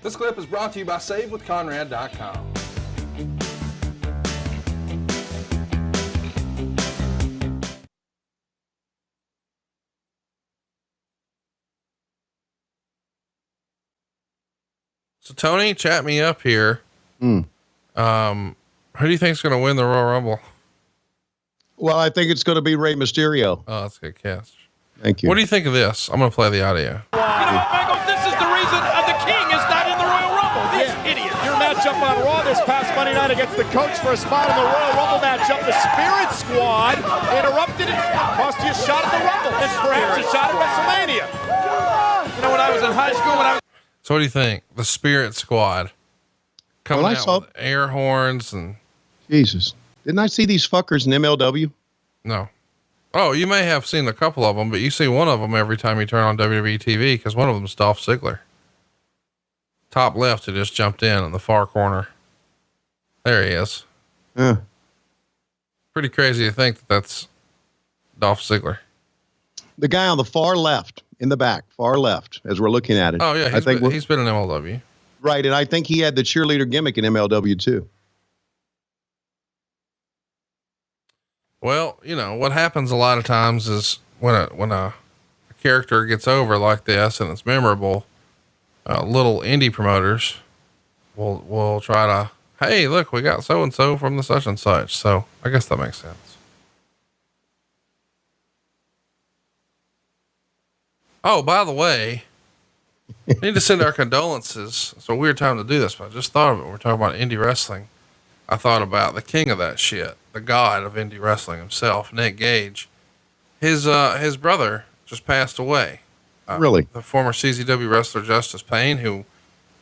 This clip is brought to you by SaveWithConrad.com. So Tony, chat me up here. Who do you think is going to win the Royal Rumble? Well, I think it's going to be Rey Mysterio. Oh, that's a good catch. Thank you. What do you think of this? I'm going to play the audio. You know what, Michael? This is the reason the King is not in the Royal Rumble. This idiot. Your matchup on Raw this past Monday night against the coach for a spot in the Royal Rumble matchup. The Spirit Squad interrupted it. Cost you a shot at the Rumble. And perhaps a shot at WrestleMania. You know, when I was in high school, So what do you think? The Spirit Squad coming out with air horns and... Jesus. Didn't I see these fuckers in MLW? No. Oh, you may have seen a couple of them, but you see one of them every time you turn on WWE TV because one of them is Dolph Ziggler. Top left who just jumped in the far corner. There he is. Yeah. Pretty crazy to think that that's Dolph Ziggler. The guy on the far left, in the back, far left, as we're looking at it. Oh, yeah. He's been in MLW. Right, and I think he had the cheerleader gimmick in MLW too. Well, you know, what happens a lot of times is when a character gets over like this and it's memorable, little indie promoters will try to, hey, look, we got so-and-so from the such and such. So I guess that makes sense. Oh, by the way, we need to send our condolences. It's a weird time to do this, but I just thought of it. We're talking about indie wrestling. I thought about the king of that shit, the god of indie wrestling himself, Nick Gage. His brother just passed away. Really? The former CZW wrestler Justice Payne, who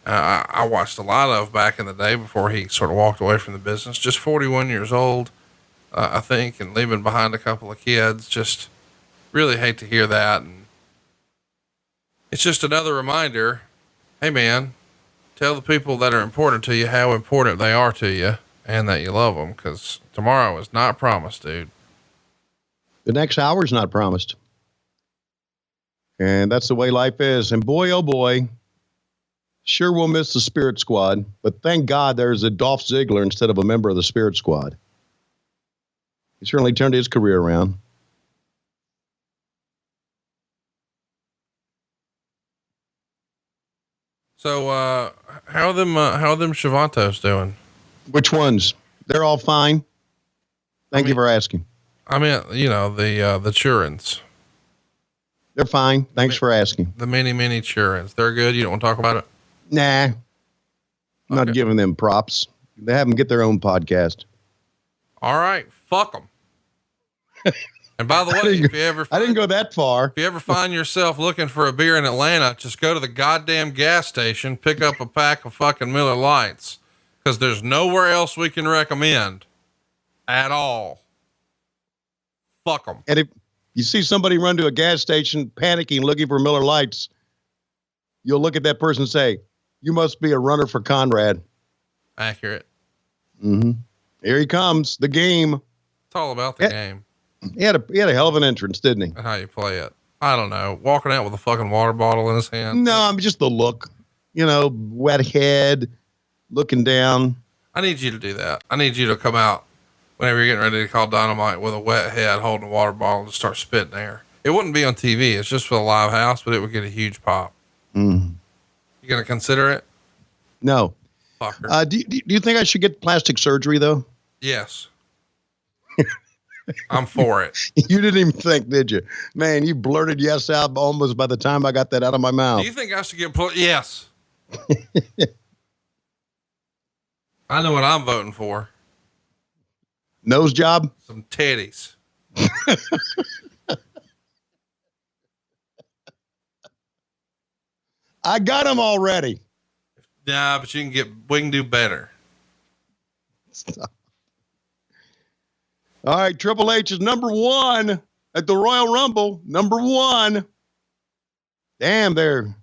I watched a lot of back in the day before he sort of walked away from the business. Just 41 years old, I think, and leaving behind a couple of kids. Just really hate to hear that. And it's just another reminder. Hey man, tell the people that are important to you how important they are to you and that you love them. 'Cause tomorrow is not promised, dude. The next hour is not promised. And that's the way life is. And boy, oh boy, sure we'll miss the Spirit Squad, but thank God there's a Dolph Ziggler instead of a member of the Spirit Squad. He certainly turned his career around. So, how are them Shavantos doing? Which ones? They're all fine. Thank you for asking. I mean, you know, the Churins. They're fine. Thanks for asking. The mini Churins. They're good. You don't want to talk about it? Nah. I'm not giving them props. They have them get their own podcast. All right. Fuck them. And by the way, I didn't go that far. If you ever find yourself looking for a beer in Atlanta, just go to the goddamn gas station, pick up a pack of fucking Miller Lights. 'Cause there's nowhere else we can recommend at all. Fuck them. And if you see somebody run to a gas station panicking, looking for Miller Lights, you'll look at that person and say, you must be a runner for Conrad. Accurate. Mm-hmm. Here he comes. The game. It's all about the game. He had a hell of an entrance, didn't he? And how you play it. I don't know. Walking out with a fucking water bottle in his hand. No, I'm just the look, wet head, looking down. I need you to do that. I need you to come out whenever you're getting ready to call Dynamite with a wet head, holding a water bottle and just start spitting air. It wouldn't be on TV. It's just for the live house, but it would get a huge pop. Mm. You going to consider it? No. Fucker. Do you think I should get plastic surgery though? Yes. I'm for it. You didn't even think, did you? Man, you blurted yes out almost by the time I got that out of my mouth. Do you think I should get yes. I know what I'm voting for. Nose job? Some titties. I got them already. Nah, but we can do better. Stop. All right. Triple H is number one at the Royal Rumble. Number one. Damn, they're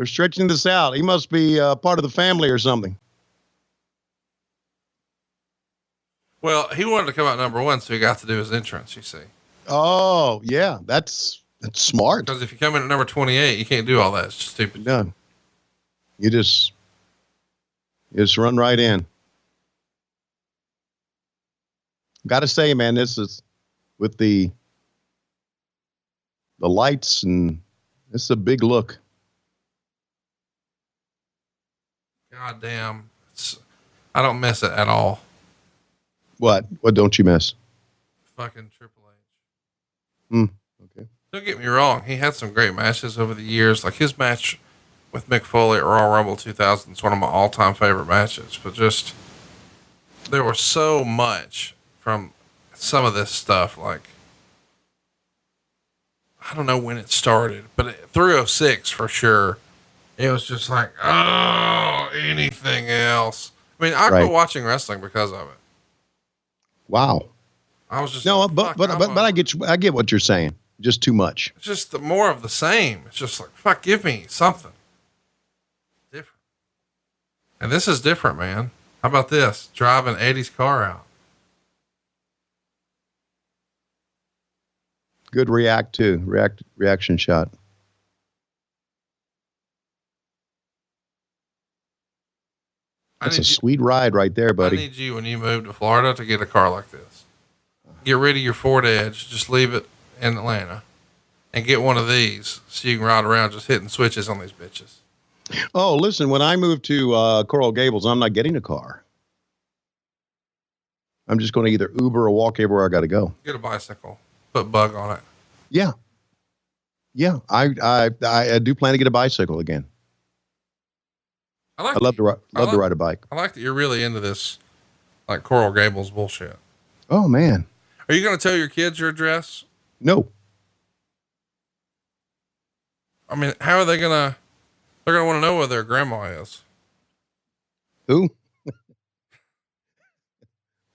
stretching this out. He must be part of the family or something. Well, he wanted to come out number one, so he got to do his entrance, you see. Oh, yeah. That's That's smart. Because if you come in at number 28, you can't do all that stupid. No. You just run right in. Got to say, man, this is with the lights, and this is a big look. God damn. I don't miss it at all. What don't you miss? Fucking Triple H. Okay. Don't get me wrong. He had some great matches over the years. Like his match with Mick Foley at Royal Rumble 2000 is one of my all-time favorite matches. But just, there was so much from some of this stuff. Like, I don't know when it started, but 306 for sure. It was just like, oh, anything else. I mean, I quit watching wrestling because of it. Wow. I was just no, like, but I get what you're saying. Just too much. It's just more of the same. It's just like, fuck, give me something different. And this is different, man. How about this? Driving Eddie's car out. Good reaction shot. That's a sweet ride right there, buddy. I need you when you move to Florida to get a car like this. Get rid of your Ford Edge. Just leave it in Atlanta and get one of these so you can ride around just hitting switches on these bitches. Oh, listen, when I move to Coral Gables, I'm not getting a car. I'm just going to either Uber or walk everywhere I got to go. Get a bicycle. Put Bug on it. Yeah. Yeah. I do plan to get a bicycle again. I love to ride a bike. I like that you're really into this, like Coral Gables bullshit. Oh man. Are you going to tell your kids your address? No. I mean, how are they they're going to want to know where their grandma is. Who?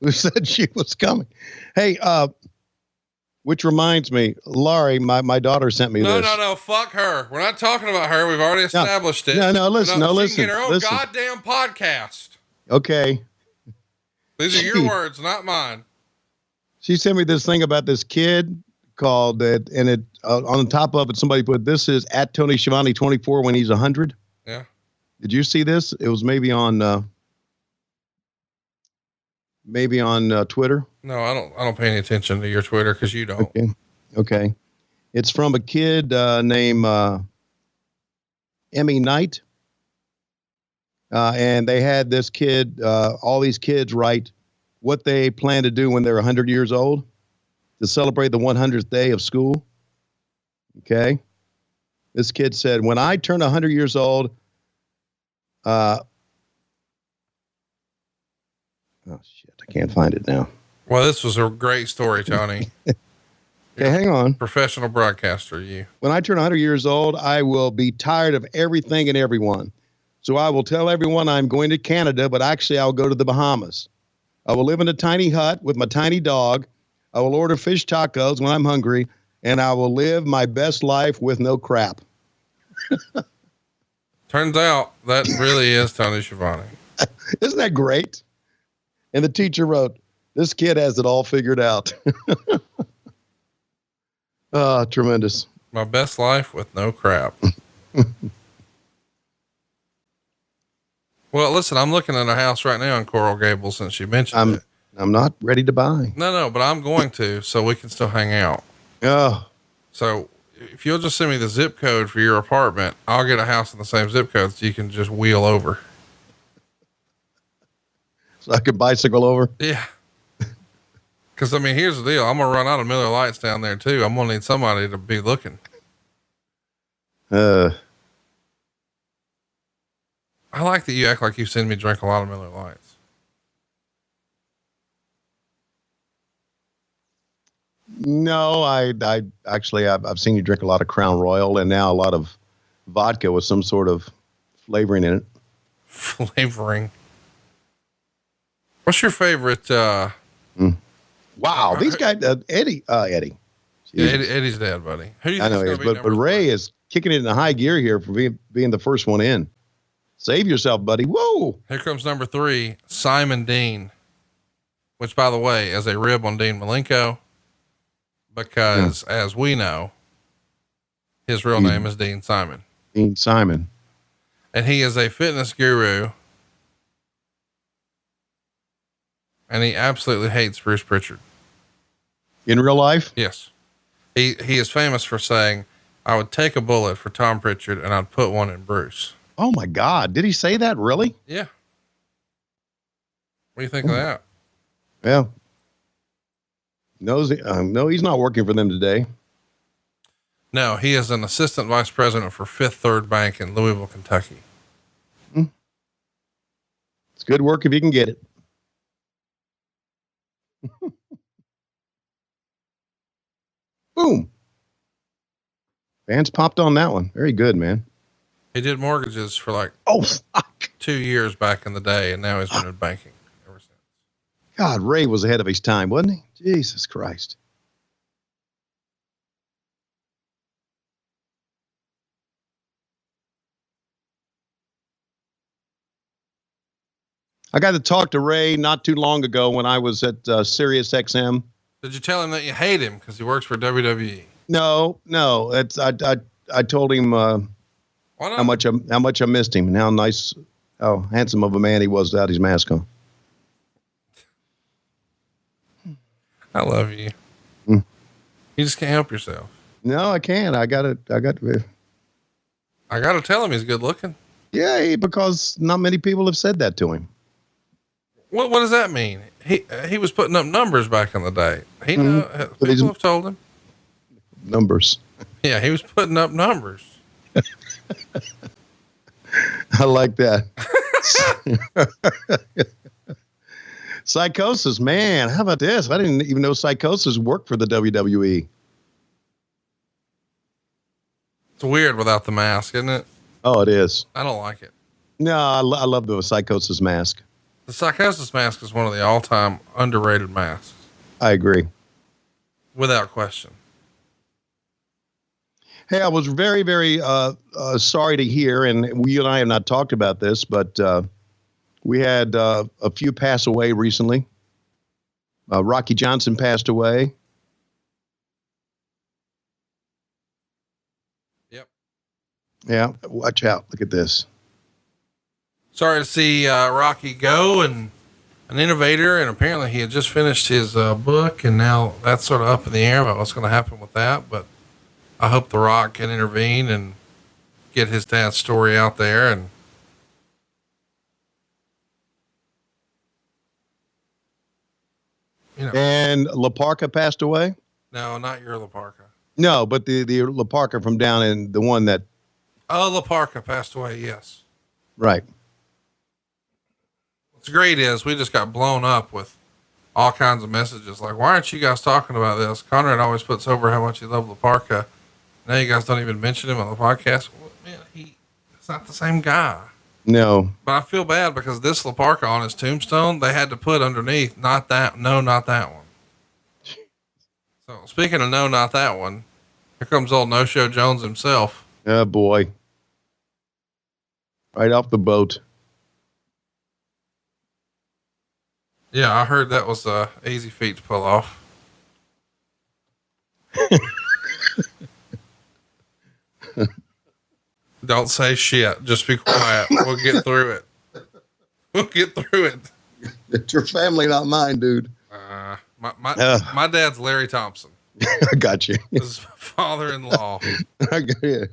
Who said she was coming? Hey, which reminds me, Laurie, my daughter sent me this. No, fuck her. We're not talking about her. We've already established it. No, listen. She can get her own goddamn podcast. Okay. These are your words, not mine. She sent me this thing about this kid called it, and it on the top of it, somebody put, "This is at Tony Schiavone 24 when he's 100." Yeah. Did you see this? It was maybe on Twitter. No, I don't pay any attention to your Twitter because you don't. Okay. It's from a kid named Emmy Knight. And they had this kid, all these kids write what they plan to do when they're 100 years old to celebrate the 100th day of school. Okay. This kid said, when I turn 100 years old, oh shit, I can't find it now. Well, this was a great story, Tony. Okay, hang on. Professional broadcaster, you. When I turn 100 years old, I will be tired of everything and everyone. So I will tell everyone I'm going to Canada, but actually I'll go to the Bahamas. I will live in a tiny hut with my tiny dog. I will order fish tacos when I'm hungry, and I will live my best life with no crap. Turns out that really is Tony Schiavone. Isn't that great? And the teacher wrote, this kid has it all figured out. Tremendous. My best life with no crap. Well, listen, I'm looking at a house right now in Coral Gables since you mentioned it. I'm not ready to buy. No, but I'm going to, so we can still hang out. Oh. So if you'll just send me the zip code for your apartment, I'll get a house in the same zip code so you can just wheel over. So I can bicycle over? Yeah. Cause I mean, here's the deal. I'm going to run out of Miller Lights down there too. I'm going to need somebody to be looking. I like that you act like you've seen me drink a lot of Miller Lights. No, I actually, I've seen you drink a lot of Crown Royal and now a lot of vodka with some sort of flavoring in it. Flavoring. What's your favorite, Wow. These guys, Eddie. Yeah, Eddie's dead, buddy. Who do you I know, but Ray is kicking it in a high gear here for being the first one in. Save yourself, buddy. Whoa. Here comes number 3, Simon Dean, which by the way, is a rib on Dean Malenko because as we know, His real name is Dean Simon. Dean Simon. And he is a fitness guru. And he absolutely hates Bruce Pritchard. In real life? Yes. He is famous for saying, I would take a bullet for Tom Pritchard and I'd put one in Bruce. Oh my God. Did he say that really? Yeah. What do you think of that? Yeah. No, he's not working for them today. No, he is an assistant vice president for Fifth Third Bank in Louisville, Kentucky. It's good work if you can get it. Boom. Fans popped on that one. Very good, man. He did mortgages for like 2 years back in the day, and now he's been in banking ever since. God, Ray was ahead of his time, wasn't he? Jesus Christ. I got to talk to Ray not too long ago when I was at Sirius XM. Did you tell him that you hate him because he works for WWE? No. I told him how much I missed him and how handsome of a man he was without his mask on. I love you. You just can't help yourself. No, I can't. I got to tell him he's good looking. Yeah, because not many people have said that to him. What does that mean? He was putting up numbers back in the day. People have told him. Numbers. Yeah, he was putting up numbers. I like that. Psychosis, man. How about this? I didn't even know Psychosis worked for the WWE. It's weird without the mask, isn't it? Oh, it is. I don't like it. No, I love the Psychosis mask. The Psychosis mask is one of the all-time underrated masks. I agree. Without question. Hey, I was very, very sorry to hear, and you and I have not talked about this, but we had a few pass away recently. Rocky Johnson passed away. Yep. Yeah, watch out. Look at this. Sorry to see Rocky go, and an innovator, and apparently he had just finished his book, and now that's sort of up in the air about what's going to happen with that, but I hope The Rock can intervene and get his dad's story out there. And and La Parka passed away. No, not your La Parka. No, but the La Parka from down in the one that. Oh, La Parka passed away. Yes. Right. What's great is we just got blown up with all kinds of messages. Like, why aren't you guys talking about this? Conrad always puts over how much he loved La Parka. Now you guys don't even mention him on the podcast. Well, man, it's not the same guy. No. But I feel bad because this La Parka on his tombstone, they had to put underneath, not that one. So speaking of no, not that one, here comes old No-Show Jones himself. Oh boy. Right off the boat. Yeah, I heard that was a easy feat to pull off. Don't say shit. Just be quiet. We'll get through it. It's your family, not mine, dude. My dad's Larry Thompson. I got you. His father-in-law. I got you.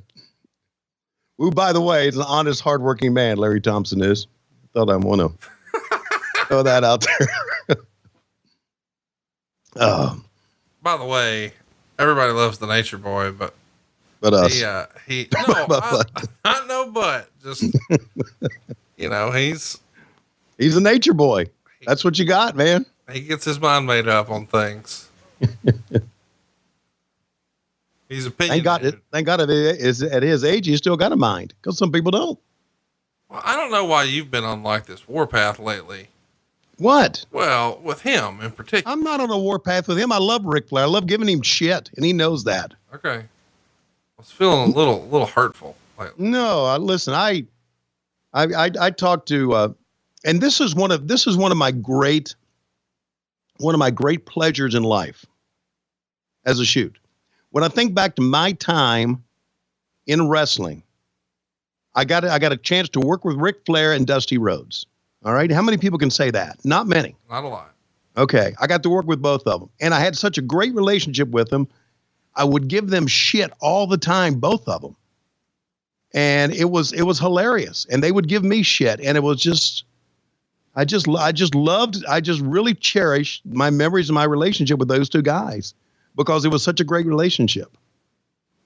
Who, by the way, is an honest, hardworking man. Larry Thompson is. Thought I want to throw that out there. By the way, everybody loves the Nature Boy, but us. Just, he's a nature boy. That's what you got, man. He gets his mind made up on things. He's opinionated. Thank God at his age, he's still got a mind, because some people don't. Well, I don't know why you've been on like this warpath lately. What? Well, with him in particular. I'm not on a warpath with him. I love Ric Flair. I love giving him shit, and he knows that. Okay. I was feeling a little hurtful lately. No, listen, I talked to, and this is one of my great pleasures in life as a shoot. When I think back to my time in wrestling, I got a chance to work with Ric Flair and Dusty Rhodes. All right. How many people can say that? Not many. Not a lot. Okay. I got to work with both of them. And I had such a great relationship with them. I would give them shit all the time, both of them. And it was hilarious. And they would give me shit. And it was just, I just really cherished my memories of my relationship with those two guys because it was such a great relationship.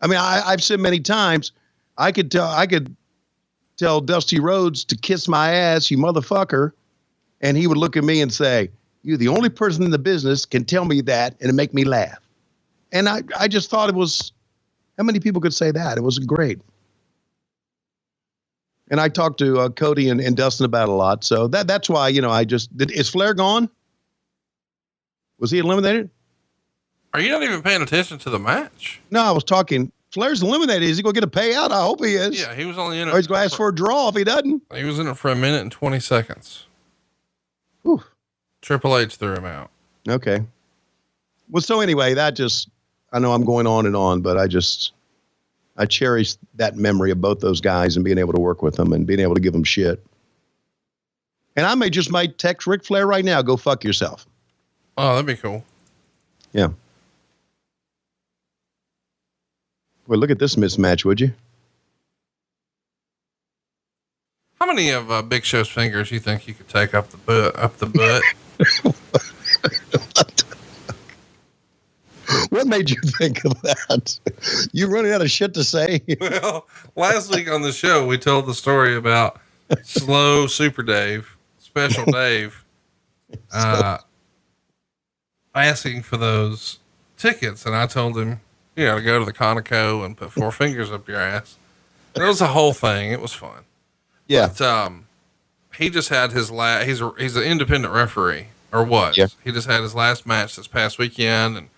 I mean, I've said many times, I could tell Dusty Rhodes to kiss my ass, you motherfucker. And he would look at me and say, you're the only person in the business can tell me that and it make me laugh. And I just thought it was, how many people could say that? It was great. And I talked to Cody and Dustin about it a lot. So that's why, is Flair gone? Was he eliminated? Are you not even paying attention to the match? No, I was talking. Flair's eliminated. Is he going to get a payout? I hope he is. Yeah, he was only in it. Or he's going to ask for a draw if he doesn't. He was in it for 1 minute and 20 seconds. Whew. Triple H threw him out. Okay. Well, so anyway, I know I'm going on and on, but I cherish that memory of both those guys and being able to work with them and being able to give them shit. And I might text Ric Flair right now, go fuck yourself. Oh, that'd be cool. Yeah. Well, look at this mismatch, would you? How many of Big Show's fingers you think you could take up the butt? What made you think of that? You running out of shit to say? Well, last week on the show, we told the story about Slow Super Dave, Special Dave, asking for those tickets. And I told him, you got to go to the Conoco and put 4 fingers up your ass. And it was a whole thing. It was fun. Yeah. But, he just had his he's an independent referee, or was. Yeah. He just had his last match this past weekend and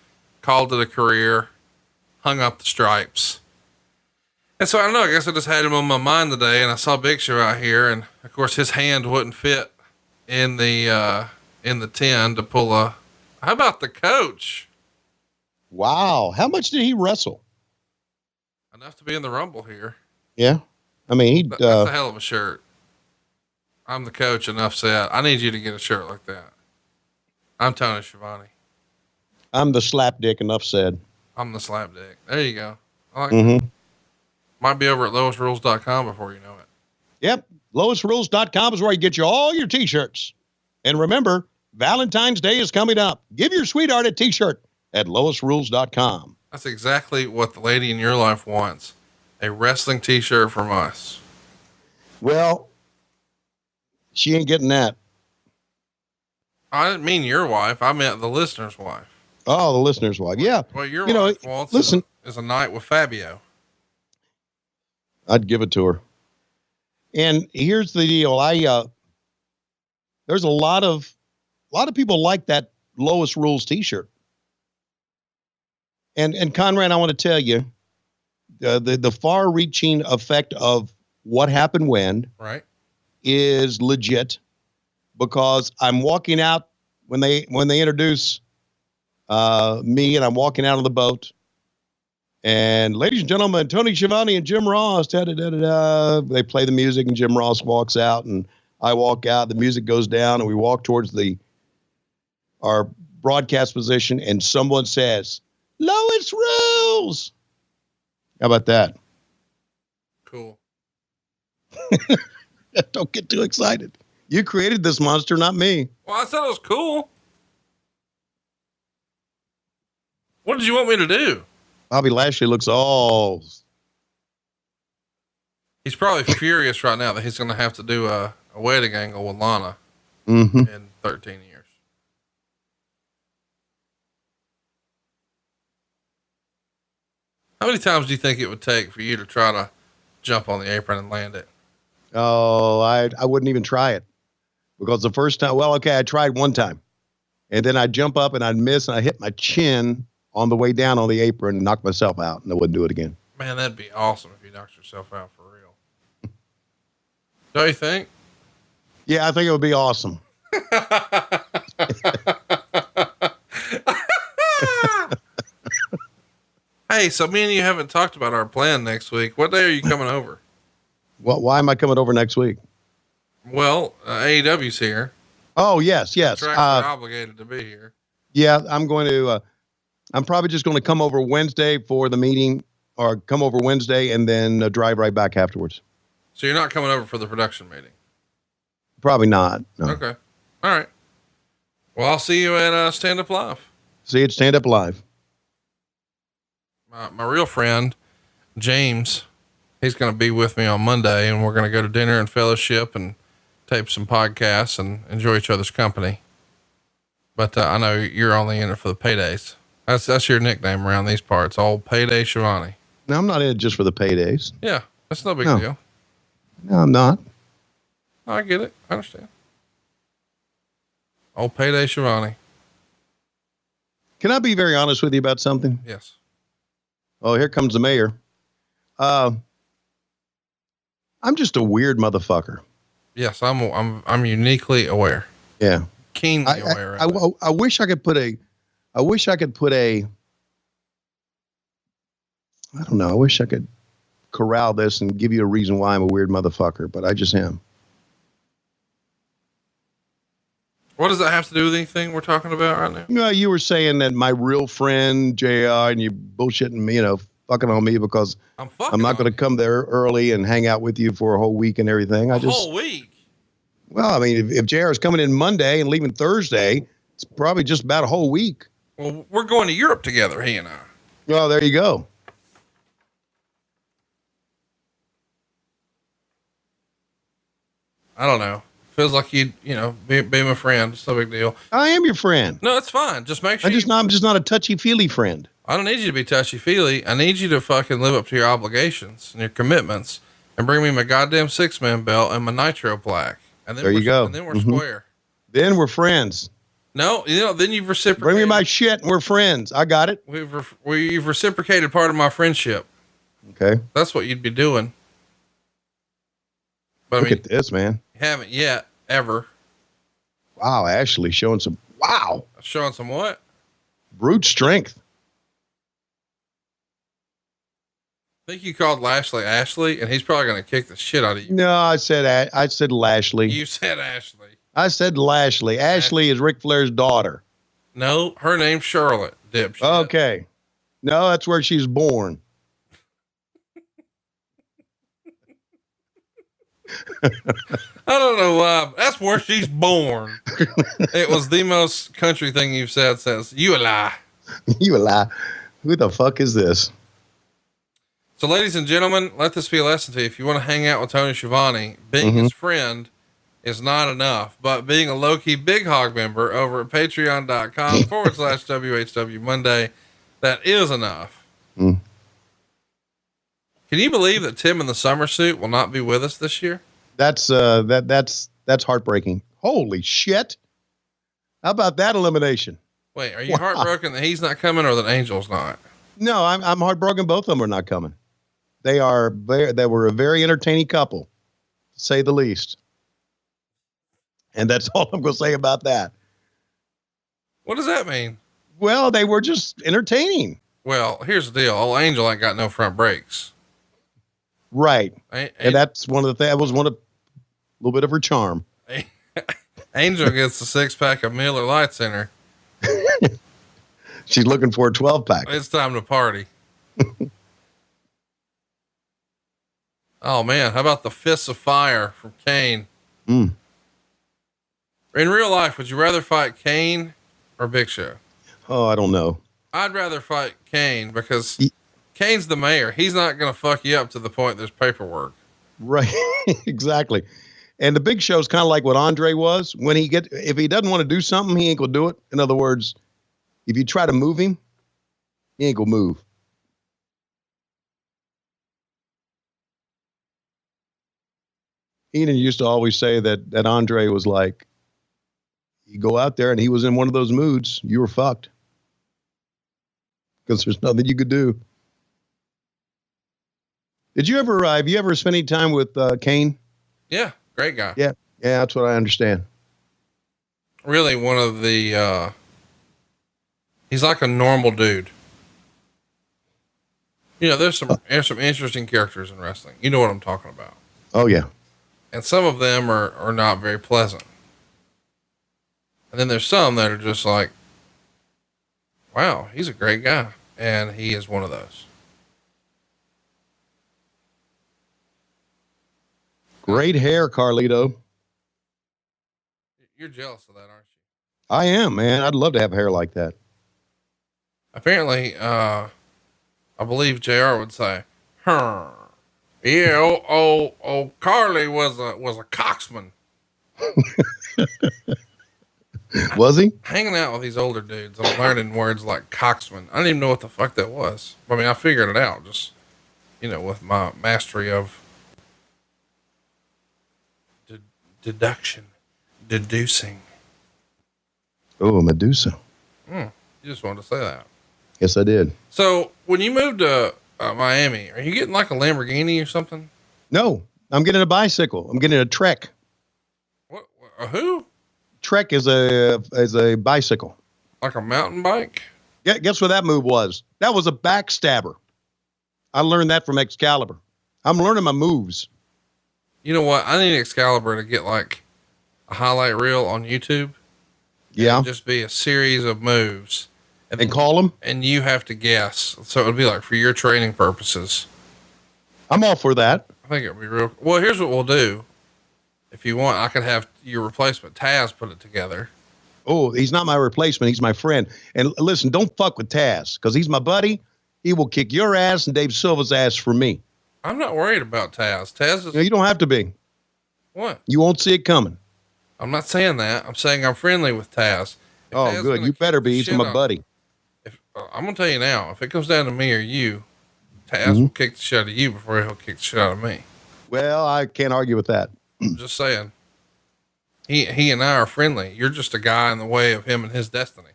called it a career, hung up the stripes. And so I don't know, I guess I just had him on my mind today, and I saw Big Show out here, and of course his hand wouldn't fit in the 10 to pull how about the coach? Wow. How much did he wrestle? Enough to be in the Rumble here. Yeah. I mean, That's a hell of a shirt. I'm the coach, enough said. I need you to get a shirt like that. I'm Tony Schiavone. I'm the slap dick, enough said. I'm the slap dick. There you go. I like that. Might be over at lowestrules.com before you know it. Yep. Lowestrules.com is where you get you all your t-shirts. And remember, Valentine's Day is coming up. Give your sweetheart a t-shirt at lowestrules.com. That's exactly what the lady in your life wants. A wrestling t-shirt from us. Well, she ain't getting that. I didn't mean your wife. I meant the listener's wife. Oh, the listener's wife. Yeah. Well, your wife wants is a night with Fabio. I'd give it to her. And here's the deal. There's a lot of people like that Lowest Rules t-shirt. And Conrad, I want to tell you, the far reaching effect of what happened when right is legit, because I'm walking out when they introduce me, and I'm walking out of the boat, and ladies and gentlemen, Tony Schiavone and Jim Ross, they play the music, and Jim Ross walks out, and I walk out, the music goes down, and we walk towards our broadcast position, and someone says, Lowest Rules. How about that? Cool. Don't get too excited. You created this monster, not me. Well, I said it was cool. What did you want me to do? Bobby Lashley looks all... He's probably furious right now that he's going to have to do a wedding angle with Lana Mm-hmm. in 13 years. How many times do you think it would take for you to try to jump on the apron and land it? Oh, I wouldn't even try it, because the first time, I tried one time, and then I'd jump up and I'd miss, and I hit my chin on the way down on the apron and knock myself out, and I wouldn't do it again. Man, that'd be awesome if you knocked yourself out for real. Don't you think? Yeah, I think it would be awesome. Hey, so me and you haven't talked about our plan next week. What day are you coming over? Why am I coming over next week? Well, AEW's here. Oh, yes. Contractually obligated to be here. Yeah, I'm going to, I'm probably just going to come over Wednesday for the meeting, or come over Wednesday and then drive right back afterwards. So you're not coming over for the production meeting? Probably not. No. Okay. All right. Well, I'll see you at Stand Up Live. See you at Stand Up Live. My real friend, James, he's going to be with me on Monday, and we're going to go to dinner and fellowship and tape some podcasts and enjoy each other's company. But I know you're only in it for the paydays. That's your nickname around these parts, Old Payday Schiavone. No, I'm not in it just for the paydays. Yeah, that's no big deal. No, I'm not. I get it. I understand. Old Payday Schiavone. Can I be very honest with you about something? Yes. Oh, here comes the mayor. I'm just a weird motherfucker. Yes, I'm uniquely aware. Yeah. Keenly aware. I wish I could put a, I don't know. I wish I could corral this and give you a reason why I'm a weird motherfucker, but I just am. What does that have to do with anything we're talking about right now? You know, you were saying that my real friend, JR, and you bullshitting me, fucking on me because I'm not going to come there early and hang out with you for a whole week and everything. Whole week? Well, I mean, if JR is coming in Monday and leaving Thursday, it's probably just about a whole week. Well, we're going to Europe together, he and I. Well, there you go. I don't know. Feels like be my friend. It's no big deal. I am your friend. No, it's fine. Just make sure. I'm just not a touchy-feely friend. I don't need you to be touchy-feely. I need you to fucking live up to your obligations and your commitments and bring me my goddamn 6-man belt and my nitro plaque. And then there you go. And then we're square. Then we're friends. No, then you've reciprocated. Bring me my shit and we're friends. I got it. We've reciprocated part of my friendship. Okay. That's what you'd be doing. But Look at this, man. You haven't yet, ever. Wow, Ashley showing some, Showing some what? Brute strength. I think you called Lashley Ashley, and he's probably going to kick the shit out of you. No, I said Lashley. You said Ashley. I said Lashley. Ashley is Ric Flair's daughter. No, her name's Charlotte, dipshit. Okay. No, that's where she's born. I don't know why. That's where she's born. It was the most country thing you've said since. You a lie. You a lie. Who the fuck is this? So, ladies and gentlemen, let this be a lesson to you. If you want to hang out with Tony Schiavone, being his friend is not enough, but being a low-key Big Hog member over at patreon.com/WHW Monday, that is enough. Can you believe that Tim in the summer suit will not be with us this year? That's heartbreaking. Holy shit. How about that elimination? Wait, are you heartbroken that he's not coming or that Angel's not? No, I'm heartbroken. Both of them are not coming. They were a very entertaining couple, to say the least. And that's all I'm going to say about that. What does that mean? Well, they were just entertaining. Well, here's the deal. Old Angel ain't got no front brakes. Right. And that's one of the things. That was a little bit of her charm. Angel gets the 6-pack of Miller Lite Center. She's looking for a 12-pack. It's time to party. Oh man, how about the Fists of Fire from Kane? In real life, would you rather fight Kane or Big Show? Oh, I don't know. I'd rather fight Kane because Kane's the mayor. He's not going to fuck you up to the point there's paperwork. Right. Exactly. And the Big Show's kind of like what Andre was. If he doesn't want to do something, he ain't gonna do it. In other words, if you try to move him, he ain't gonna move. Eden used to always say that Andre was like, you go out there and he was in one of those moods, you were fucked. Because there's nothing you could do. Have you ever spent any time with Kane? Yeah, great guy. Yeah, that's what I understand. Really one of the, he's like a normal dude. there's some interesting characters in wrestling. You know what I'm talking about. Oh yeah. And some of them are not very pleasant. And then there's some that are just like, wow, he's a great guy. And he is one of those. Great hair, Carlito. You're jealous of that, aren't you? I am, man. I'd love to have hair like that. Apparently, I believe JR would say, yeah, Carly was a coxman. Was he? Hanging out with these older dudes, I'm learning words like coxman. I didn't even know what the fuck that was. I mean, I figured it out just, with my mastery of deduction, deducing. Oh, Medusa. You just wanted to say that. Yes, I did. So when you moved to Miami, are you getting like a Lamborghini or something? No, I'm getting a bicycle. I'm getting a Trek. What? A who? Trek is a bicycle. Like a mountain bike? Guess what that move was? That was a backstabber. I learned that from Excalibur. I'm learning my moves. You know what? I need Excalibur to get like a highlight reel on YouTube. Yeah. Just be a series of moves. And call them. And you have to guess. So it would be like for your training purposes. I'm all for that. I think it would be real. Well, here's what we'll do. If you want, I could have your replacement Taz put it together. Oh, he's not my replacement. He's my friend. And listen, don't fuck with Taz because he's my buddy. He will kick your ass and Dave Silva's ass for me. I'm not worried about Taz. Taz is. No, you don't have to be. What? You won't see it coming. I'm not saying that. I'm saying I'm friendly with Taz. Oh, Taz good. You better be. He's my buddy. I'm going to tell you now, if it comes down to me or you, Taz will kick the shit out of you before he'll kick the shit out of me. Well, I can't argue with that. I'm just saying. He and I are friendly. You're just a guy in the way of him and his destiny.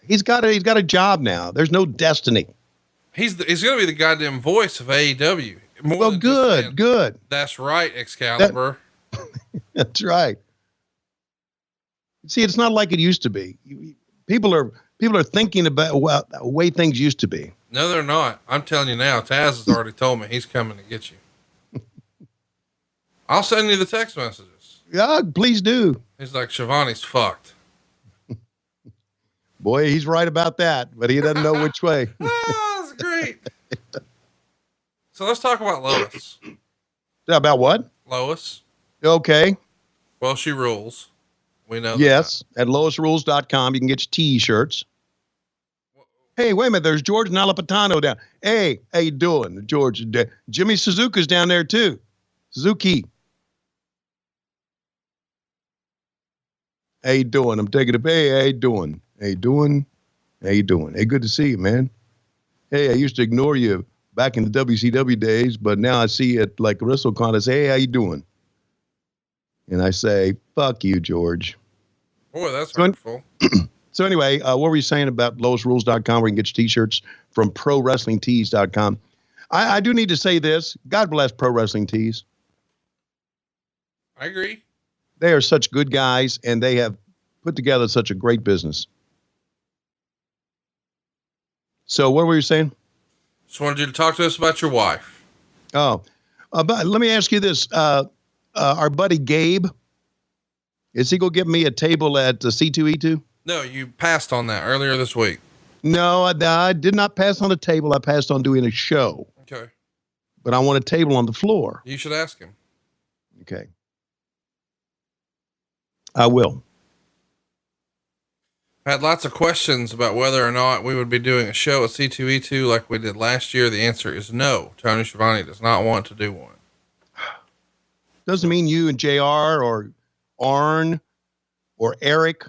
He's got a job now. There's no destiny. He's going to be the goddamn voice of AEW. Well, good. That's right, Excalibur. That's right. See, it's not like it used to be. People are thinking about the way things used to be. No, they're not. I'm telling you now, Taz has already told me he's coming to get you. I'll send you the text messages. Yeah, please do. He's like, Schiavone's fucked. Boy, he's right about that, but he doesn't know which way. That's great. So let's talk about Lois. About what? Lois. Okay. Well, she rules. We know. Yes. At loisrules.com, you can get your t-shirts. Hey, wait a minute. There's George Nalapatano down. Hey, how you doing, George? Jimmy Suzuka's down there too. Suzuki. How you doing? I'm taking a hey, how you doing? How you doing? How you doing? Hey, good to see you, man. Hey, I used to ignore you back in the WCW days, but now I see you at like WrestleCon. I say, hey, how you doing? And I say, fuck you, George. Boy, that's hurtful. So anyway, what were you saying about loisrules.com where you can get your t-shirts from prowrestlingtees.com? I do need to say this. God bless Pro Wrestling Tees. I agree. They are such good guys, and they have put together such a great business. So what were you saying? Just wanted you to talk to us about your wife. Oh, but let me ask you this. Our buddy Gabe, is he going to give me a table at C2E2? No, you passed on that earlier this week. No, I did not pass on a table. I passed on doing a show. Okay. But I want a table on the floor. You should ask him. Okay. I will. I had lots of questions about whether or not we would be doing a show at C2E2 like we did last year. The answer is no. Tony Schiavone does not want to do one. Doesn't mean you and JR or Arn or Eric.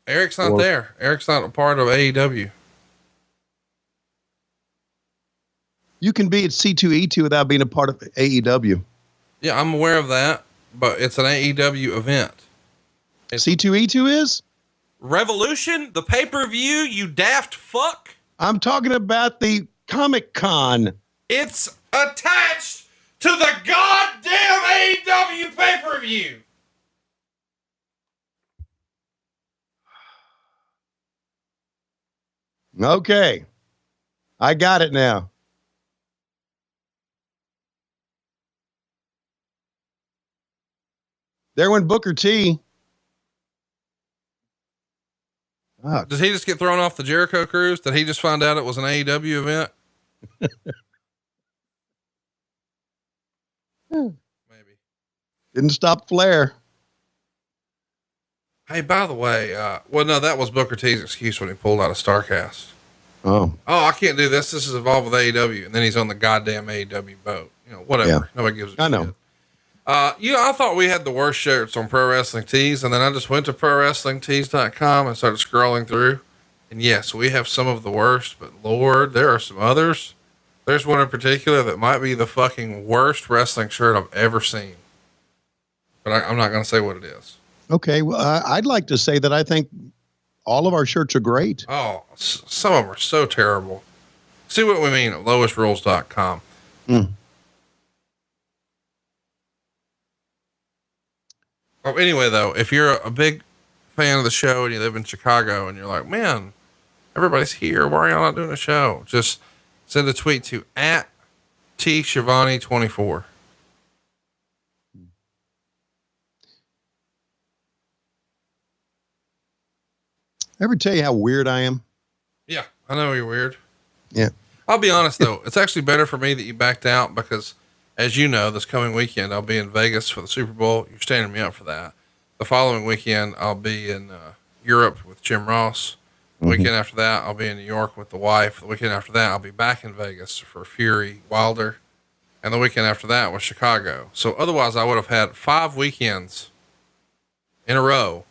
Eric's not there. Eric's not a part of AEW. You can be at C2E2 without being a part of AEW. Yeah, I'm aware of that, but it's an AEW event. C2E2 is? Revolution? The pay-per-view, you daft fuck? I'm talking about the Comic-Con. It's attached to the goddamn AEW pay-per-view. Okay. I got it now. There went Booker T. Did he just get thrown off the Jericho cruise? Did he just find out it was an AEW event? Maybe. Didn't stop Flair. Hey, by the way, well, no, that was Booker T's excuse when he pulled out of Starrcast. Oh, I can't do this. This is involved with AEW. And then he's on the goddamn AEW boat. Whatever. Yeah. Nobody gives a shit. I know. I thought we had the worst shirts on Pro Wrestling Tees, and then I just went to ProWrestlingTees.com and started scrolling through. And yes, we have some of the worst, but Lord, there are some others. There's one in particular that might be the fucking worst wrestling shirt I've ever seen. But I'm not going to say what it is. Okay. Well, I'd like to say that I think all of our shirts are great. Oh, some of them are so terrible. See what we mean at lowestrules.com. Oh, anyway, though, if you're a big fan of the show and you live in Chicago and you're like, man, everybody's here, why are y'all not doing a show? Just send a tweet to @Schiavone24. Ever tell you how weird I am? Yeah, I know you're weird. Yeah. I'll be honest though. It's actually better for me that you backed out because, as you know, this coming weekend, I'll be in Vegas for the Super Bowl. You're standing me up for that. The following weekend, I'll be in Europe with Jim Ross. The weekend after that, I'll be in New York with the wife. The weekend after that, I'll be back in Vegas for Fury Wilder. And the weekend after that was Chicago. So otherwise I would have had 5 weekends in a row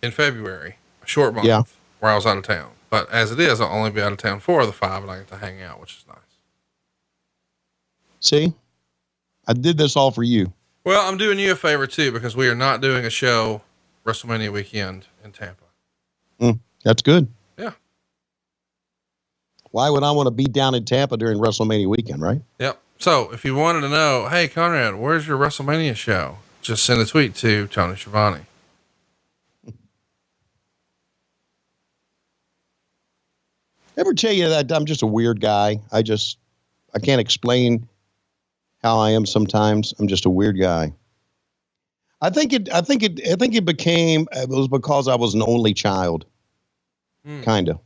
in February, a short month where I was out of town. But as it is, I'll only be out of town 4 of the 5 and I get to hang out, which is nice. See, I did this all for you. Well, I'm doing you a favor too, because we are not doing a show WrestleMania weekend in Tampa. That's good. Yeah. Why would I want to be down in Tampa during WrestleMania weekend, right? Yep. So if you wanted to know, hey, Conrad, where's your WrestleMania show? Just send a tweet to Tony Schiavone. Ever tell you that I'm just a weird guy? I can't explain how I am sometimes. I'm just a weird guy. I think it was because I was an only child. Kind of.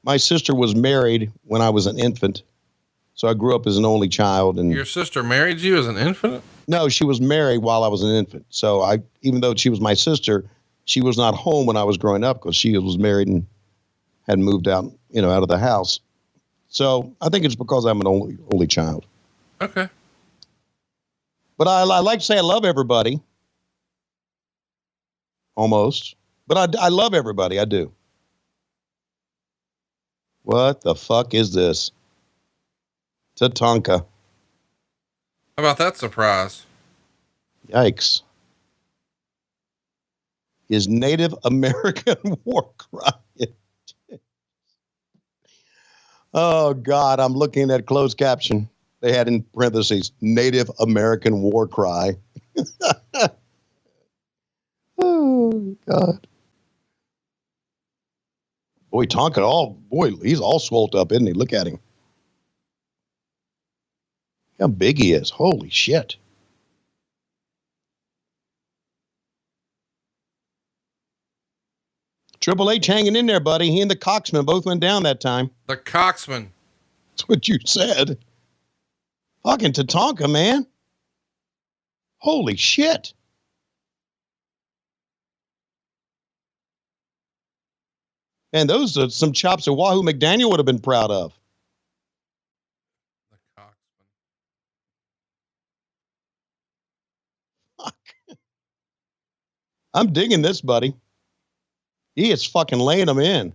My sister was married when I was an infant. So I grew up as an only child. And your sister married you as an infant? No, she was married while I was an infant. So even though she was my sister, she was not home when I was growing up because she was married and had moved out, out of the house. So I think it's because I'm an only child. Okay. But I like to say I love everybody. Almost. But I love everybody. I do. What the fuck is this? Tatanka. How about that surprise? Yikes. His Native American war cry. Oh, God. I'm looking at closed caption. They had in parentheses, Native American war cry. Oh, God. Boy, Tonka, he's all swolled up, isn't he? Look at him. How big he is. Holy shit. Triple H hanging in there, buddy. He and the Coxman both went down that time. The Coxman. That's what you said. Fucking Tatanka, man. Holy shit. And those are some chops that Wahoo McDaniel would have been proud of. The Coxman. Fuck. I'm digging this, buddy. He is fucking laying them in.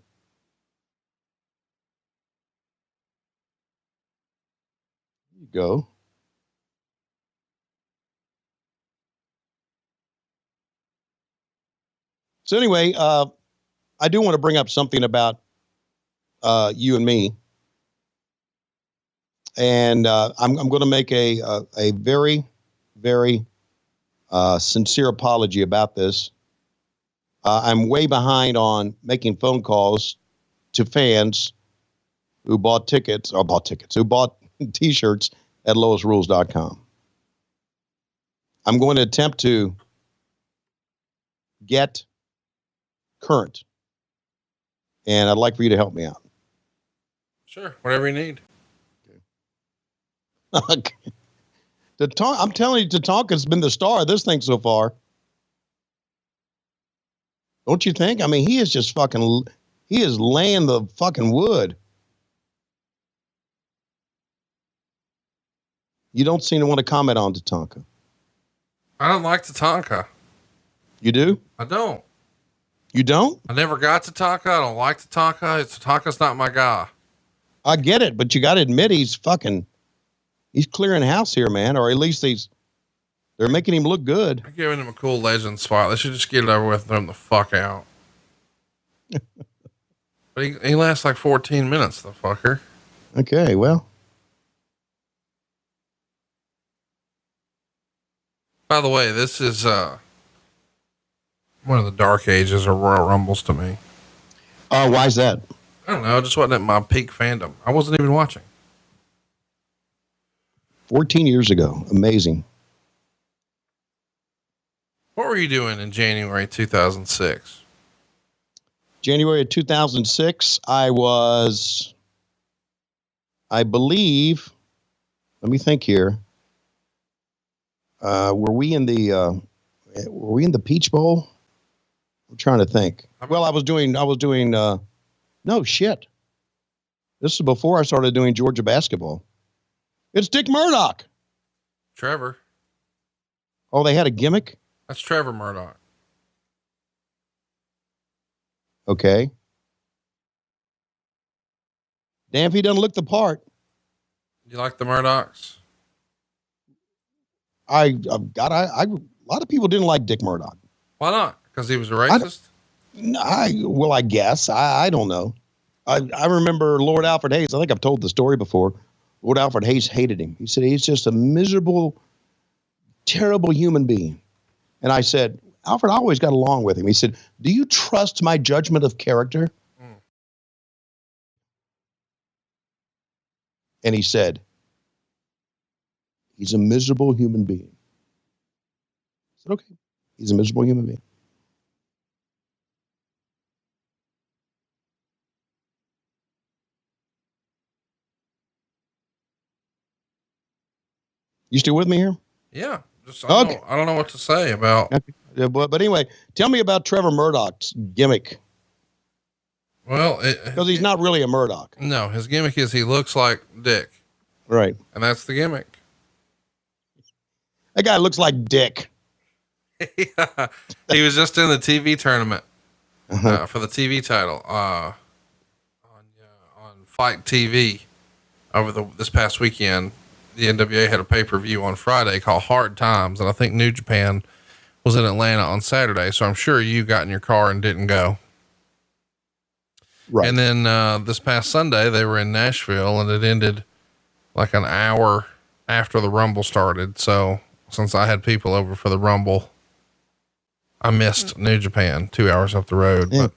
There you go. So anyway, I do want to bring up something about you and me. And I'm going to make a very, very sincere apology about this. I'm way behind on making phone calls to fans who bought T-shirts at lowestrules.com. I'm going to attempt to get current. And I'd like for you to help me out. Sure, whatever you need. Okay. I'm telling you, Tatanka's been the star of this thing so far. Don't you think? I mean, he is laying the fucking wood. You don't seem to want to comment on Tatanka. I don't like Tatanka. You do? I don't. You don't? I never got Tatanka. I don't like Tatanka. Tatanka's not my guy. I get it, but you got to admit he's clearing house here, man. Or at least they're making him look good. I'm giving him a cool legend spot. They should just get it over with and throw him the fuck out. But he lasts like 14 minutes, the fucker. Okay, well. By the way, this is one of the dark ages of Royal Rumbles to me. Oh, why's that? I don't know. It just wasn't at my peak fandom. I wasn't even watching. 14 years ago. Amazing. What were you doing in January 2006? January of 2006, I believe, let me think here. Were we in the Peach Bowl? I'm trying to think. Well, I was doing, no shit. This is before I started doing Georgia basketball. It's Dick Murdoch. Trevor. Oh, they had a gimmick? That's Trevor Murdoch. Okay. Damn if he doesn't look the part. You like the Murdochs? A lot of people didn't like Dick Murdoch. Why not? Because he was a racist? I guess. I don't know. I remember Lord Alfred Hayes. I think I've told the story before. Lord Alfred Hayes hated him. He said, he's just a miserable, terrible human being. And I said, Alfred, I always got along with him. He said, do you trust my judgment of character? Mm. And he said, he's a miserable human being. I said, okay, he's a miserable human being. You still with me here? Yeah. I don't know what to say about. Okay. Yeah, but anyway, tell me about Trevor Murdoch's gimmick. Well, because he's not really a Murdoch. No, his gimmick is he looks like Dick. Right. And that's the gimmick. That guy looks like Dick. Yeah. He was just in the TV tournament for the TV title on Fight TV over this past weekend. The NWA had a pay-per-view on Friday called Hard Times. And I think New Japan was in Atlanta on Saturday. So I'm sure you got in your car and didn't go. Right. And then, this past Sunday they were in Nashville and it ended like an hour after the Rumble started. So since I had people over for the Rumble, I missed New Japan 2 hours up the road, but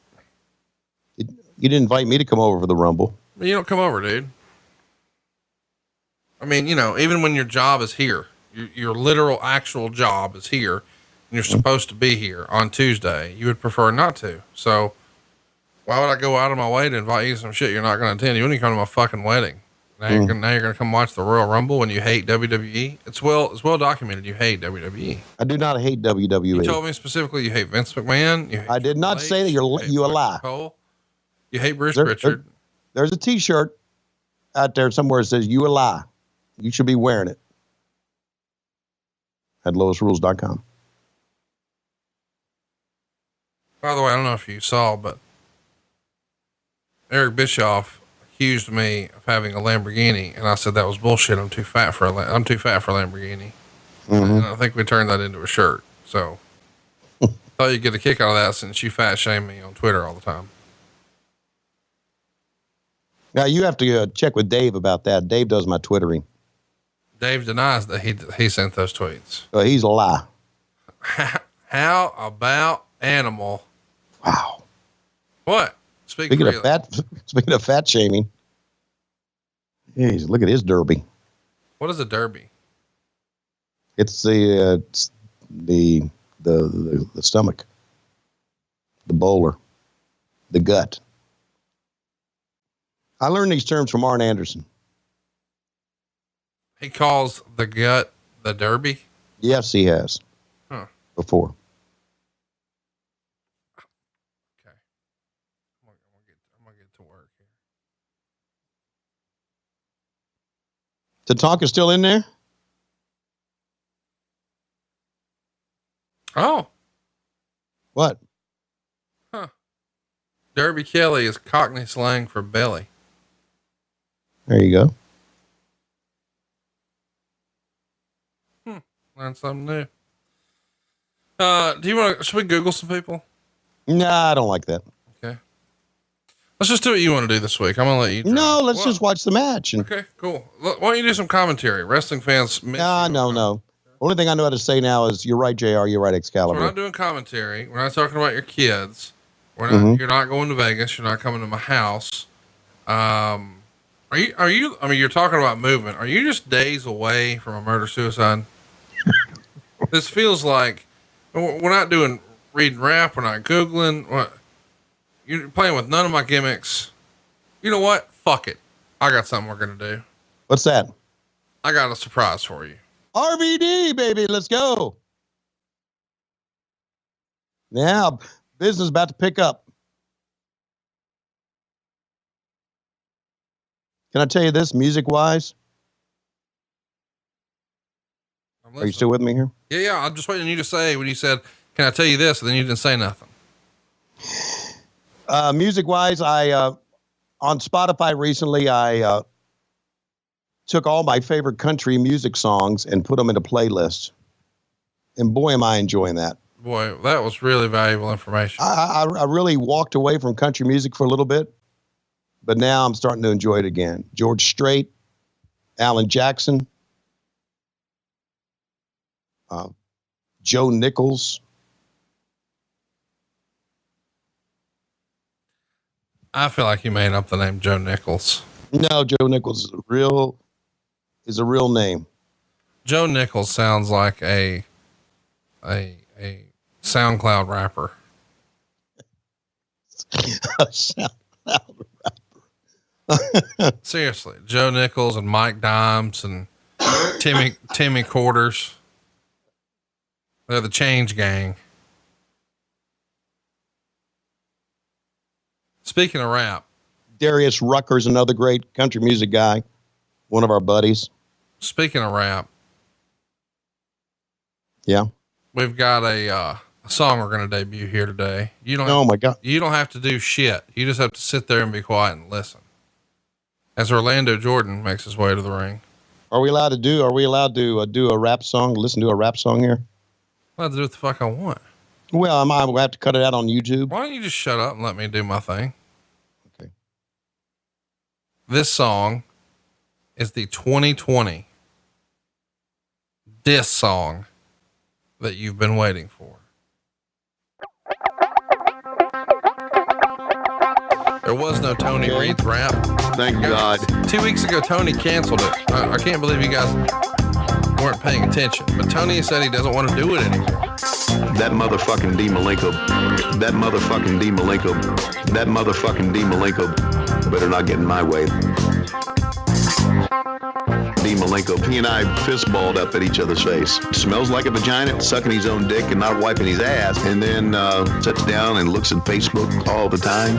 you didn't invite me to come over for the Rumble. You don't come over, dude. I mean, even when your job is here, your literal actual job is here and you're supposed to be here on Tuesday, you would prefer not to. So why would I go out of my way to invite you to some shit you're not going to attend? You wouldn't even come to my fucking wedding. Now you're going to come watch the Royal Rumble when you hate WWE. It's well documented. You hate WWE. I do not hate WWE. You told me specifically you hate Vince McMahon. I did not say that. You a lie. Cole. You hate Bruce Pritchard. There's a t-shirt out there somewhere that says you a lie. You should be wearing it at lowestrules.com. By the way, I don't know if you saw, but Eric Bischoff accused me of having a Lamborghini, and I said that was bullshit. I'm too fat for a Lamborghini. Mm-hmm. And I think we turned that into a shirt. So thought you'd get a kick out of that since you fat shame me on Twitter all the time. Now you have to check with Dave about that. Dave does my Twittering. Dave denies that he sent those tweets. He's a lie. How about Animal? Wow. What? Speaking of fat shaming. Jeez, look at his derby. What is a derby? It's the stomach. the bowler, the gut. I learned these terms from Arn Anderson. He calls the gut the derby. Yes, he has. Before. Okay. I'm gonna get to work here. Tatanka still in there? Oh. What? Huh. Derby Kelly is Cockney slang for belly. There you go. Learn something new. Should we Google some people? Nah, I don't like that. Okay. Let's just do what you want to do this week. I'm going to let you. No, let's just watch the match. Okay, cool. Why don't you do some commentary? Wrestling fans. No. Only thing I know how to say now is you're right, JR. You're right, Excalibur. So we're not doing commentary. We're not talking about your kids. We're not, You're not going to Vegas. You're not coming to my house. Are you, I mean, you're talking about movement. Are you just days away from a murder suicide? This feels like we're not doing reading rap. We're not Googling. What? You're playing with none of my gimmicks. You know what? Fuck it. I got something we're going to do. What's that? I got a surprise for you. RVD, baby. Let's go. Now, business about to pick up. Can I tell you this, music-wise? Are you still with me here? Yeah. I'm just waiting on you to say when you said, "Can I tell you this?" And then you didn't say nothing. Music-wise, I on Spotify recently, I took all my favorite country music songs and put them in a playlist. And boy, am I enjoying that. Boy, that was really valuable information. I really walked away from country music for a little bit, but now I'm starting to enjoy it again. George Strait, Alan Jackson, Joe Nichols. I feel like you made up the name Joe Nichols. No, Joe Nichols is a real name. Joe Nichols sounds like a SoundCloud rapper. A SoundCloud rapper. Seriously, Joe Nichols and Mike Dimes and Timmy Quarters. They're the Change Gang. Speaking of rap, Darius Rucker's another great country music guy. One of our buddies. Speaking of rap. Yeah. We've got a song we're going to debut here today. Oh my God. You don't have to do shit. You just have to sit there and be quiet and listen. As Orlando Jordan makes his way to the ring. Are we allowed to do a rap song? Listen to a rap song here? I'm allowed to do what the fuck I want. Well, I'm going to have to cut it out on YouTube. Why don't you just shut up and let me do my thing? Okay. This song is the 2020 diss song that you've been waiting for. There was no Tony Reed's rap. Thank God. 2 weeks ago, Tony canceled it. I can't believe you guys weren't paying attention, but Tony said he doesn't want to do it anymore. That motherfucking Dean Malenko. That motherfucking Dean Malenko. That motherfucking Dean Malenko better not get in my way. Dean Malenko, he and I fistballed up at each other's face. Smells like a vagina, sucking his own dick and not wiping his ass. And then sits down and looks at Facebook all the time.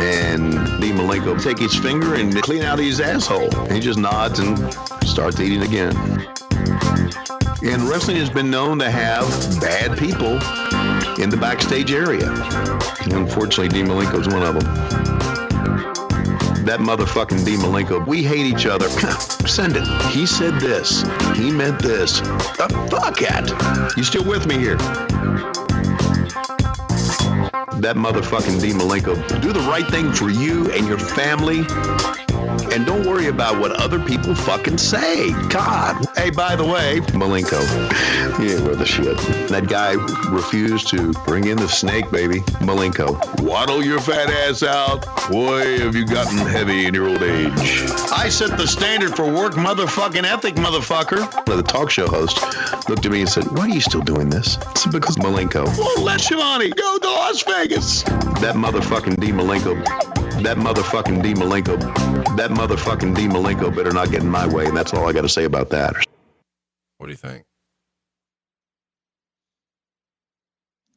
And Dean Malenko take his finger and clean out his asshole. And he just nods and starts eating again. And wrestling has been known to have bad people in the backstage area. Unfortunately, Dean Malenko's one of them. That motherfucking Dean Malenko. We hate each other. Send it. He said this. He meant this. Fuck it. You still with me here? That motherfucking Dean Malenko. Do the right thing for you and your family and don't worry about what other people fucking say. God. Hey, by the way, Malenko, he ain't worth a shit. That guy refused to bring in the snake, baby. Malenko, waddle your fat ass out. Boy, have you gotten heavy in your old age. I set the standard for work motherfucking ethic, motherfucker. The talk show host looked at me and said, why are you still doing this? I said, because Malenko. Well, let Schiavone go to Las Vegas. That motherfucking Dean Malenko better not get in my way, and that's all I got to say about that. What do you think?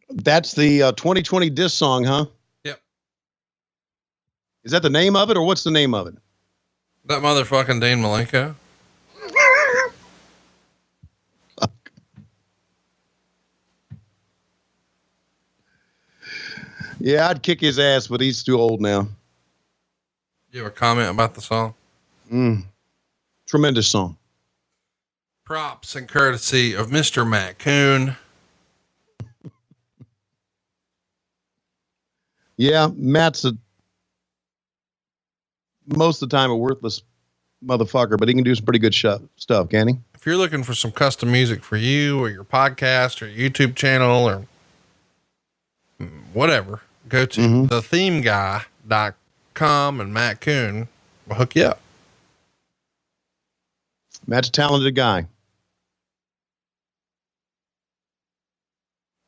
That's the 2020 diss song, huh? Yep. Is that the name of it, or what's the name of it? That motherfucking Dean Malenko. Yeah, I'd kick his ass, but he's too old now. You have a comment about the song? Tremendous song. Props and courtesy of Mr. Matt Coon. Yeah, Matt's most of the time a worthless motherfucker, but he can do some pretty good stuff, can he? If you're looking for some custom music for you or your podcast or YouTube channel or whatever, go to thethemeguy.com and Matt Coon will hook you up. Matt's a talented guy.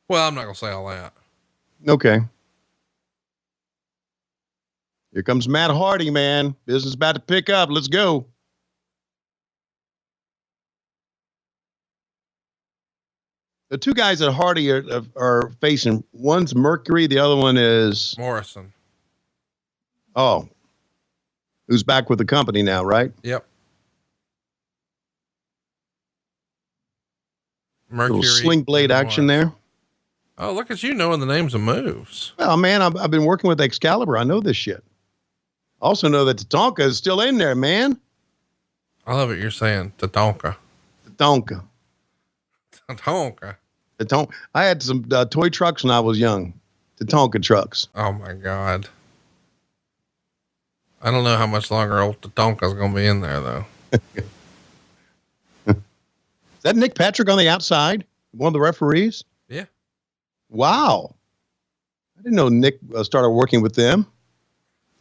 Well, I'm not going to say all that. Okay. Here comes Matt Hardy, man. Business about to pick up. Let's go. The two guys at Hardy are facing, one's Mercury, the other one is Morrison. Oh, who's back with the company now, right? Yep. Mercury. Little sling blade action there. Oh, look at you knowing the names of moves. Well, man, I've been working with Excalibur. I know this shit. Also know that Tatanka is still in there, man. I love it. You're saying Tatanka. Tatanka. Tatanka. I had some toy trucks when I was young. Tatanka trucks. Oh my God. I don't know how much longer old Tatanka's going to be in there though. Is that Nick Patrick on the outside? One of the referees? Yeah. Wow. I didn't know Nick started working with them.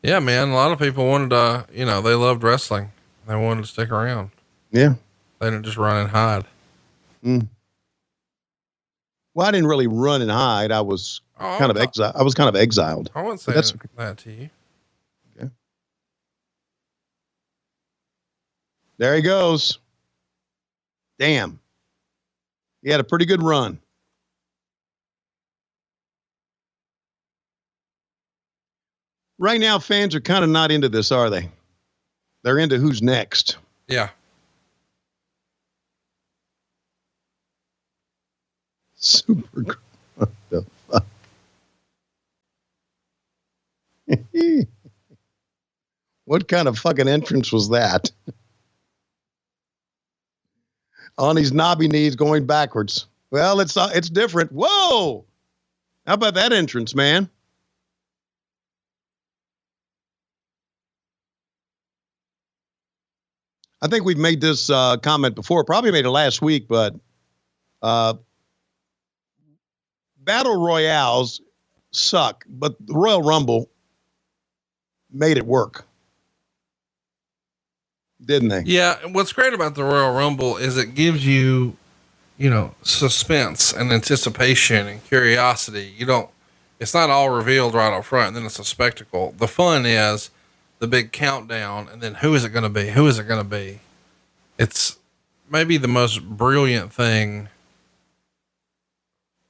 Yeah, man. A lot of people wanted to, they loved wrestling. They wanted to stick around. Yeah. They didn't just run and hide. Well, I didn't really run and hide. I was kind of exiled. I was kind of exiled. I wouldn't say that to you. Okay. There he goes. Damn. He had a pretty good run. Right now, fans are kind of not into this, are they? They're into who's next. Yeah. Super. What the fuck? What kind of fucking entrance was that? On his knobby knees going backwards. Well, it's different. Whoa! How about that entrance, man? I think we've made this comment before. Probably made it last week, but battle royales suck, but the Royal Rumble made it work. Didn't they? Yeah. What's great about the Royal Rumble is it gives you, suspense and anticipation and curiosity. It's not all revealed right up front and then it's a spectacle. The fun is the big countdown and then who is it going to be? Who is it going to be? It's maybe the most brilliant thing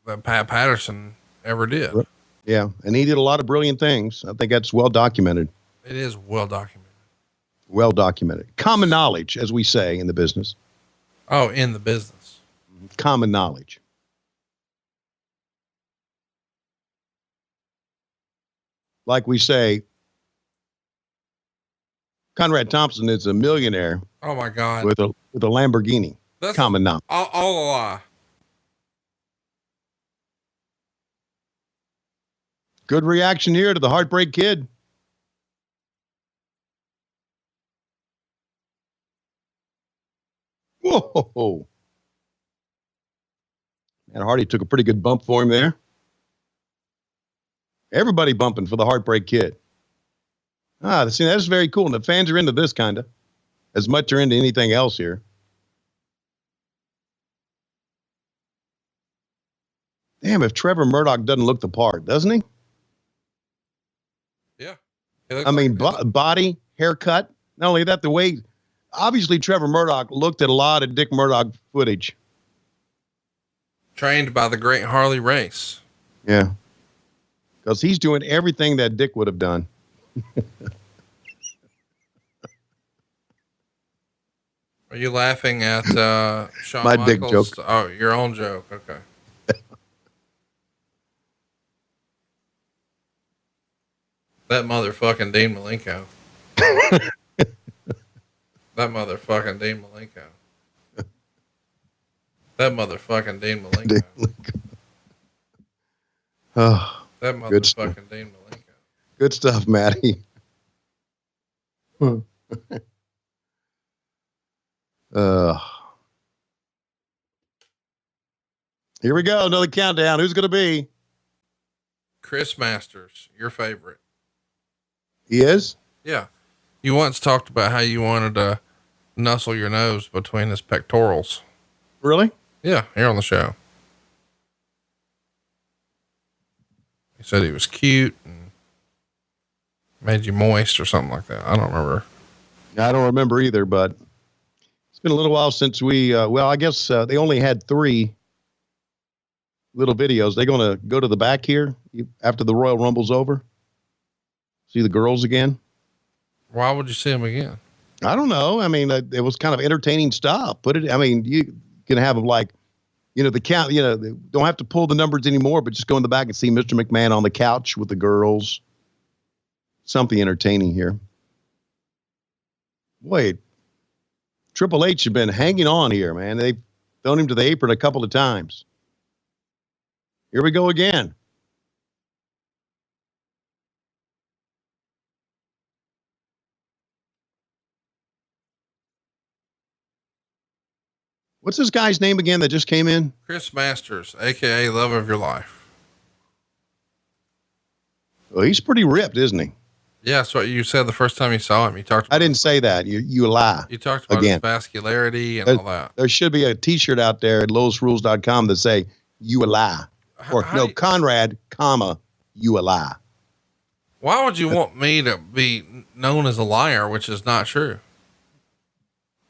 that Pat Patterson ever did. Yeah. And he did a lot of brilliant things. I think that's well documented. It is well documented. Well documented. Common knowledge, as we say in the business. Oh, in the business. Common knowledge. Like we say, Conrad Thompson is a millionaire. Oh my God. With a Lamborghini. That's common knowledge. All a lie. Good reaction here to the Heartbreak Kid. Whoa. And Hardy took a pretty good bump for him there. Everybody bumping for the Heartbreak Kid. See, that's very cool. And the fans are into this kind of as much or into anything else here. Damn, if Trevor Murdoch doesn't look the part, doesn't he? Yeah. Body, haircut. Not only that, the way, obviously Trevor Murdoch looked at a lot of Dick Murdoch footage. Trained by the great Harley Race. Yeah. Because he's doing everything that Dick would have done. Are you laughing at Shawn My Michaels? Dick joke. Oh, your own joke. Okay. That motherfucking Dean Malenko. That motherfucking Dean Malenko. That motherfucking Dean Malenko. Oh, That motherfucking Dean Malenko. good stuff, Matty. Here we go. Another countdown. Who's going to be? Chris Masters, your favorite. He is? Yeah. You once talked about how you wanted to nuzzle your nose between his pectorals. Really? Yeah, here on the show. He said he was cute and made you moist or something like that. I don't remember. I don't remember either, but it's been a little while since we, I guess they only had 3 little videos. They're going to go to the back here after the Royal Rumble's over. See the girls again. Why would you see him again? I don't know. I mean, it was kind of entertaining stuff. You can have the count, they don't have to pull the numbers anymore, but just go in the back and see Mr. McMahon on the couch with the girls. Something entertaining here. Wait, Triple H has been hanging on here, man. They've thrown him to the apron a couple of times. Here we go again. What's this guy's name again that just came in? Chris Masters, AKA Love of Your Life. Well, he's pretty ripped, isn't he? Yeah, that's what you said the first time you saw him. You talked about I didn't say that. You lie. You talked about again. his vascularity and all that. There should be a t-shirt out there at lowestrules.com that say, you a lie. Or Conrad, you a lie. Why would you want me to be known as a liar, which is not true?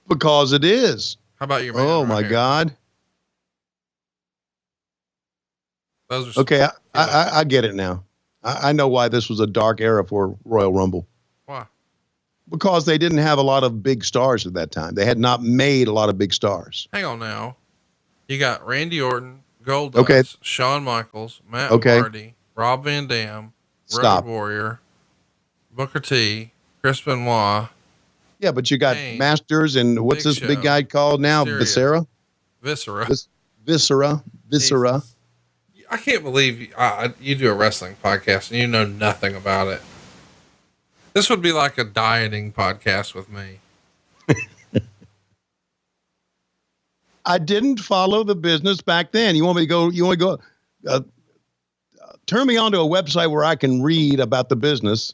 Because it is. How about your man? Oh right my here? God. Those are okay. I get it now. I know why this was a dark era for Royal Rumble. Why? Because they didn't have a lot of big stars at that time. They had not made a lot of big stars. Hang on now. You got Randy Orton, Goldust, Okay. Shawn Michaels, Matt Okay. Hardy, Rob Van Dam, Stop. Road Warrior, Booker T, Chris Benoit. Yeah, but you got Kane, Masters and what's Big this big Show, guy called now? Mysterio. Viscera? Viscera. Viscera. Jesus. I can't believe you do a wrestling podcast and you know nothing about it. This would be like a dieting podcast with me. I didn't follow the business back then. You want me to go, turn me onto a website where I can read about the business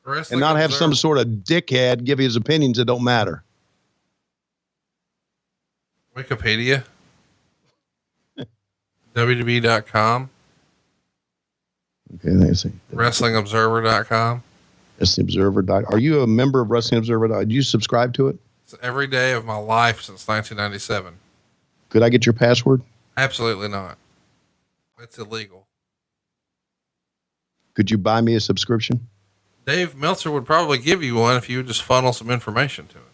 Wrestling and not have Observer. some sort of dickhead give his opinions that don't matter. Wikipedia. WWE.com. Okay, let me see. WrestlingObserver.com. Wrestling Observer. Are you a member of Wrestling Observer? Do you subscribe to it? It's every day of my life since 1997. Could I get your password? Absolutely not. It's illegal. Could you buy me a subscription? Dave Meltzer would probably give you one if you would just funnel some information to it.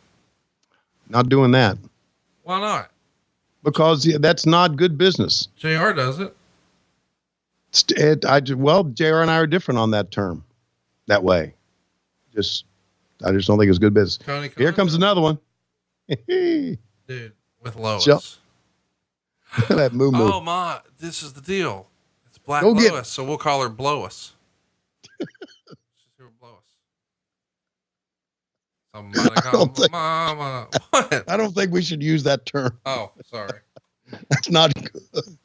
Not doing that. Why not? Because that's not good business. JR does it. JR and I are different on that term. That way. I just don't think it's good business. Tony Here comes another one. Dude, with Lois. Jump. That moo. Oh my, this is the deal. It's Black Go get- Lois, so we'll call her Blois. She's here with Blois. Somebody call my mama. What? I don't think we should use that term. Oh, sorry. That's not good.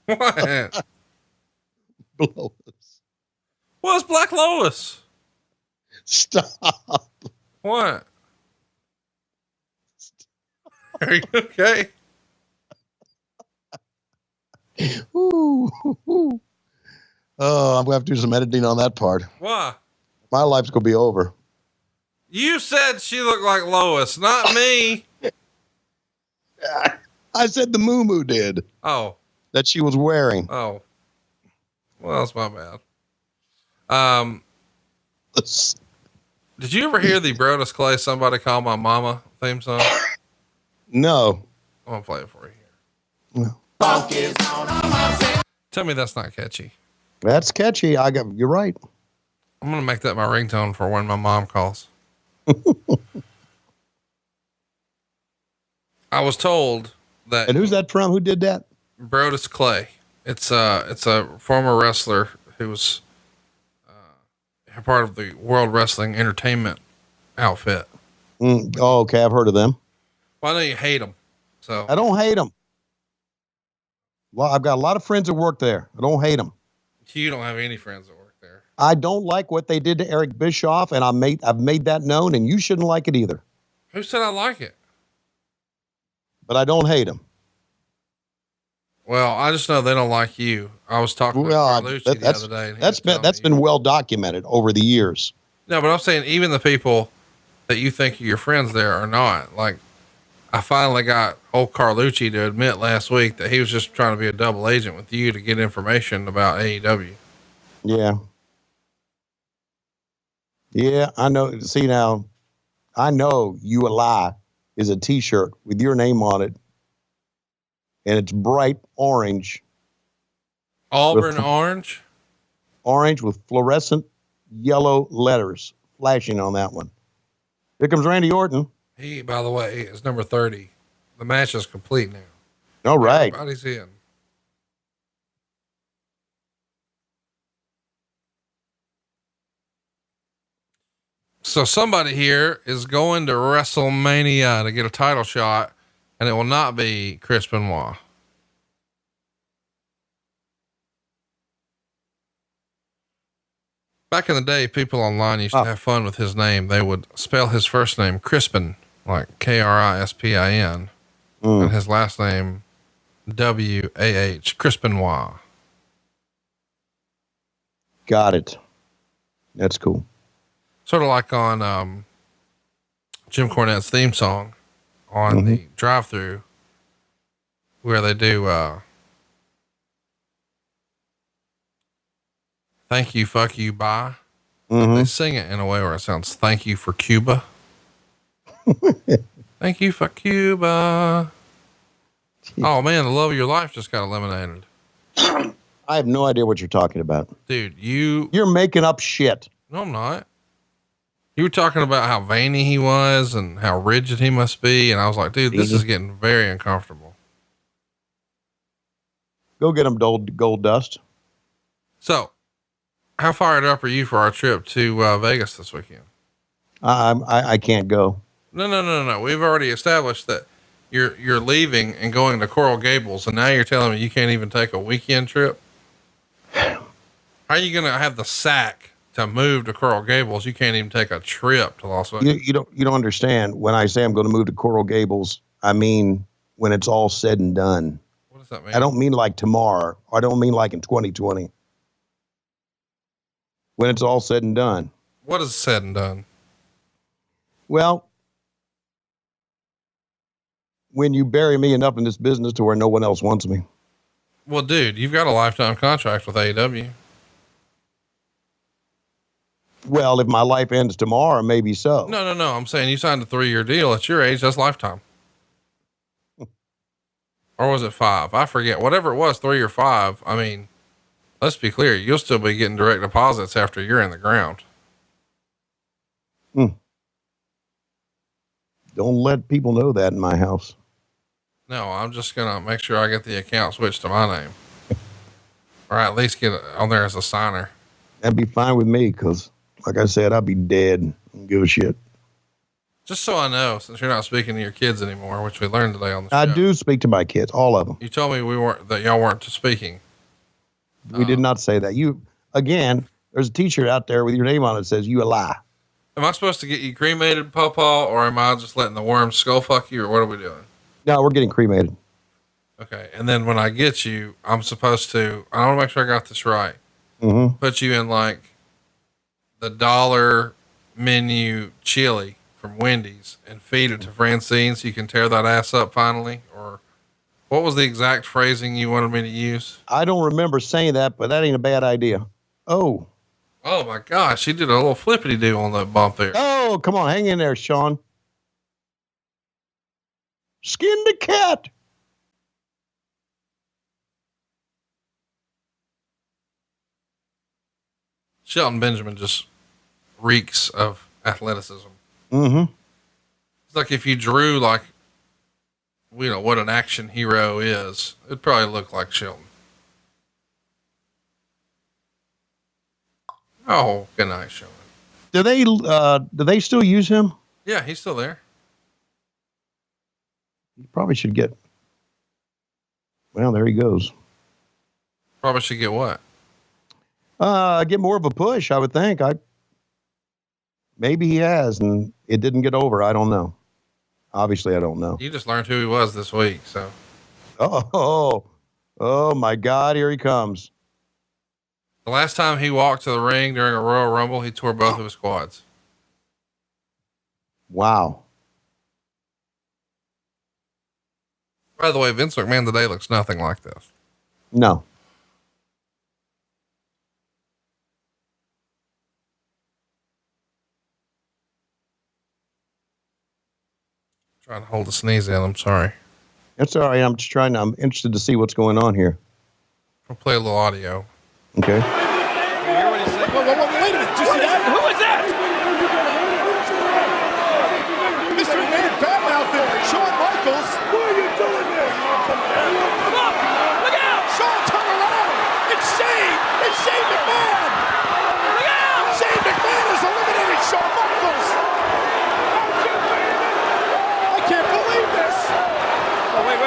What? Blow us. What's Black Lois? Stop. What? Are you okay? Ooh. Oh, I'm gonna have to do some editing on that part. Why? My life's gonna be over. You said she looked like Lois, not me. I said the moo did Oh, that she was wearing. oh. Well, that's my bad. Did you ever hear the Brodus Clay "Somebody Call My Mama" theme song? No. I'm gonna play it for you No. here. Tell me that's not catchy. That's catchy. You're right. I'm gonna make that my ringtone for when my mom calls. I was told that. And who's that from? Who did that? Brodus Clay. It's a former wrestler who was a part of the World Wrestling Entertainment outfit. Oh, okay. I've heard of them. Well, I know you hate them, so I don't hate them. Well, I've got a lot of friends that work there. I don't hate them. you don't have any friends that work there. I don't like what they did to Eric Bischoff, and I've made that known, and you shouldn't like it either. Who said I like it? But I don't hate him. Well, I just know they don't like you. I was talking to Carlucci the other day. And that's been well documented over the years. No, but I'm saying even the people that you think are your friends there are not. Like, I finally got old Carlucci to admit last week that he was just trying to be a double agent with you to get information about AEW. Yeah. Yeah, I know. See, now, I know You a Lie is a t-shirt with your name on it, and it's bright orange. Auburn orange? Orange with fluorescent yellow letters flashing on that one. Here comes Randy Orton. He, by the way, is number 30. The match is complete now. All right. Everybody's in. So somebody here is going to WrestleMania to get a title shot, and it will not be Chris Benoit. Back in the day, people online used to have fun with his name. They would spell his first name Crispin, like Krispin, and his last name Wah, Chris Benoit. Got it. That's cool. Sort of like on Jim Cornette's theme song on the drive-thru, where they do "Thank You, Fuck You, Bye." But they sing it in a way where it sounds "Thank you for Cuba." Thank you for Cuba. Oh man, the love of your life just got eliminated. I have no idea what you're talking about. Dude, you're making up shit. No, I'm not. You were talking about how veiny he was and how rigid he must be. And I was like, dude, this is getting very uncomfortable. Go get him gold dust. So how fired up are you for our trip to Vegas this weekend? I can't go. No. We've already established that you're leaving and going to Coral Gables. And now you're telling me you can't even take a weekend trip. How are you going to have the sack to move to Coral Gables? You can't even take a trip to Las Vegas. You don't understand. When I say I'm going to move to Coral Gables, I mean when it's all said and done. What does that mean? I don't mean like tomorrow. I don't mean like in 2020. When it's all said and done. What is said and done? Well, when you bury me enough in this business to where no one else wants me. Well, dude, you've got a lifetime contract with AEW. Well, if my life ends tomorrow, maybe so. No. I'm saying you signed a 3-year deal at your age. That's lifetime. Or was it 5? I forget. Whatever it was, 3 or 5. I mean, let's be clear. You'll still be getting direct deposits after you're in the ground. Don't let people know that in my house. No, I'm just going to make sure I get the account switched to my name. Or at least get it on there as a signer. That'd be fine with me because, like I said, I'd be dead. Don't give a shit. Just so I know, since you're not speaking to your kids anymore, which we learned today on the show. I do speak to my kids, all of them. You told me that y'all weren't speaking. We did not say that. Again, there's a t-shirt out there with your name on it that says you a lie. Am I supposed to get you cremated, Pawpaw, or am I just letting the worms skull fuck you, or what are we doing? No, we're getting cremated. Okay. And then when I get you, I'm supposed to, I want to make sure I got this right. Mm-hmm. Put you in like the dollar menu chili from Wendy's and feed it to Francine so you can tear that ass up finally? Or what was the exact phrasing you wanted me to use? I don't remember saying that, but that ain't a bad idea. Oh my gosh. She did a little flippity do on that bump there. Oh, come on. Hang in there, Sean. Skin the cat. Shelton Benjamin just reeks of athleticism. Mm-hmm. It's like if you drew like, what an action hero is, it'd probably look like Shelton. Oh, good night, Shelton. Do they still use him? Yeah, he's still there. You probably should get. Well, there he goes. Probably should get what? Get more of a push, I would think. Maybe he has, and it didn't get over. I don't know. Obviously, I don't know. You just learned who he was this week, so. Oh my God! Here he comes. The last time he walked to the ring during a Royal Rumble, he tore both of his quads. Wow. By the way, Vince McMahon today looks nothing like this. No. Trying to hold a sneeze in. I'm sorry. That's all right. I'm interested to see what's going on here. I'll play a little audio. Okay. You hear what he said? Whoa, wait a minute. Did you see that? Who was that? Mr. Man Badmouth, Shawn Michaels. What are you doing there? Look! Look out! Shawn, turn around! It's Shane! It's Shane McMahon! Look out! Shane McMahon has eliminated Shawn Michaels! I can't believe this! Oh, wait.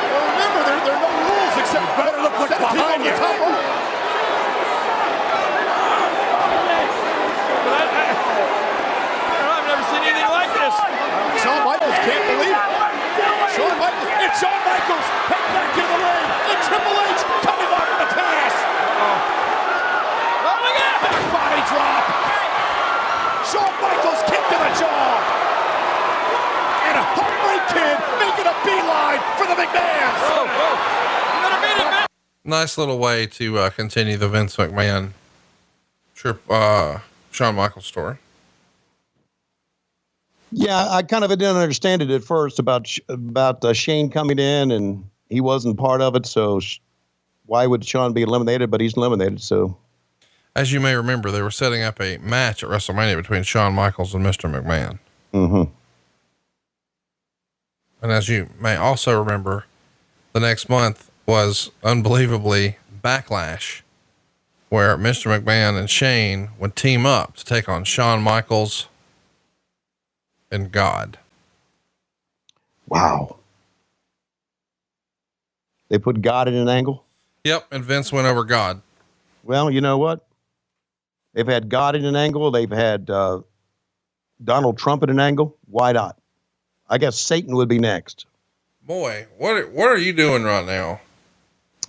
Well, remember, there are no rules except better look what's behind you. I've never seen anything like this. Shawn Michaels can't believe it. It's Shawn Michaels head back in the ring. And Triple H coming off the pass. Rolling out. Back body drop. Shawn Michaels kick to the jaw. And a Heartbreak Kid making a beeline for the McMahons. You better beat it, man. Nice little way to continue the Vince McMahon Shawn Michaels story. Yeah, I kind of didn't understand it at first about Shane coming in and he wasn't part of it. So why would Shawn be eliminated? But he's eliminated. So, as you may remember, they were setting up a match at WrestleMania between Shawn Michaels and Mr. McMahon. Mm-hmm. And as you may also remember, the next month was unbelievably Backlash, where Mr. McMahon and Shane would team up to take on Shawn Michaels and God. Wow. They put God in an angle? Yep. And Vince went over God. Well, you know what? They've had God in an angle. They've had Donald Trump in an angle. Why not? I guess Satan would be next. Boy, what are you doing right now?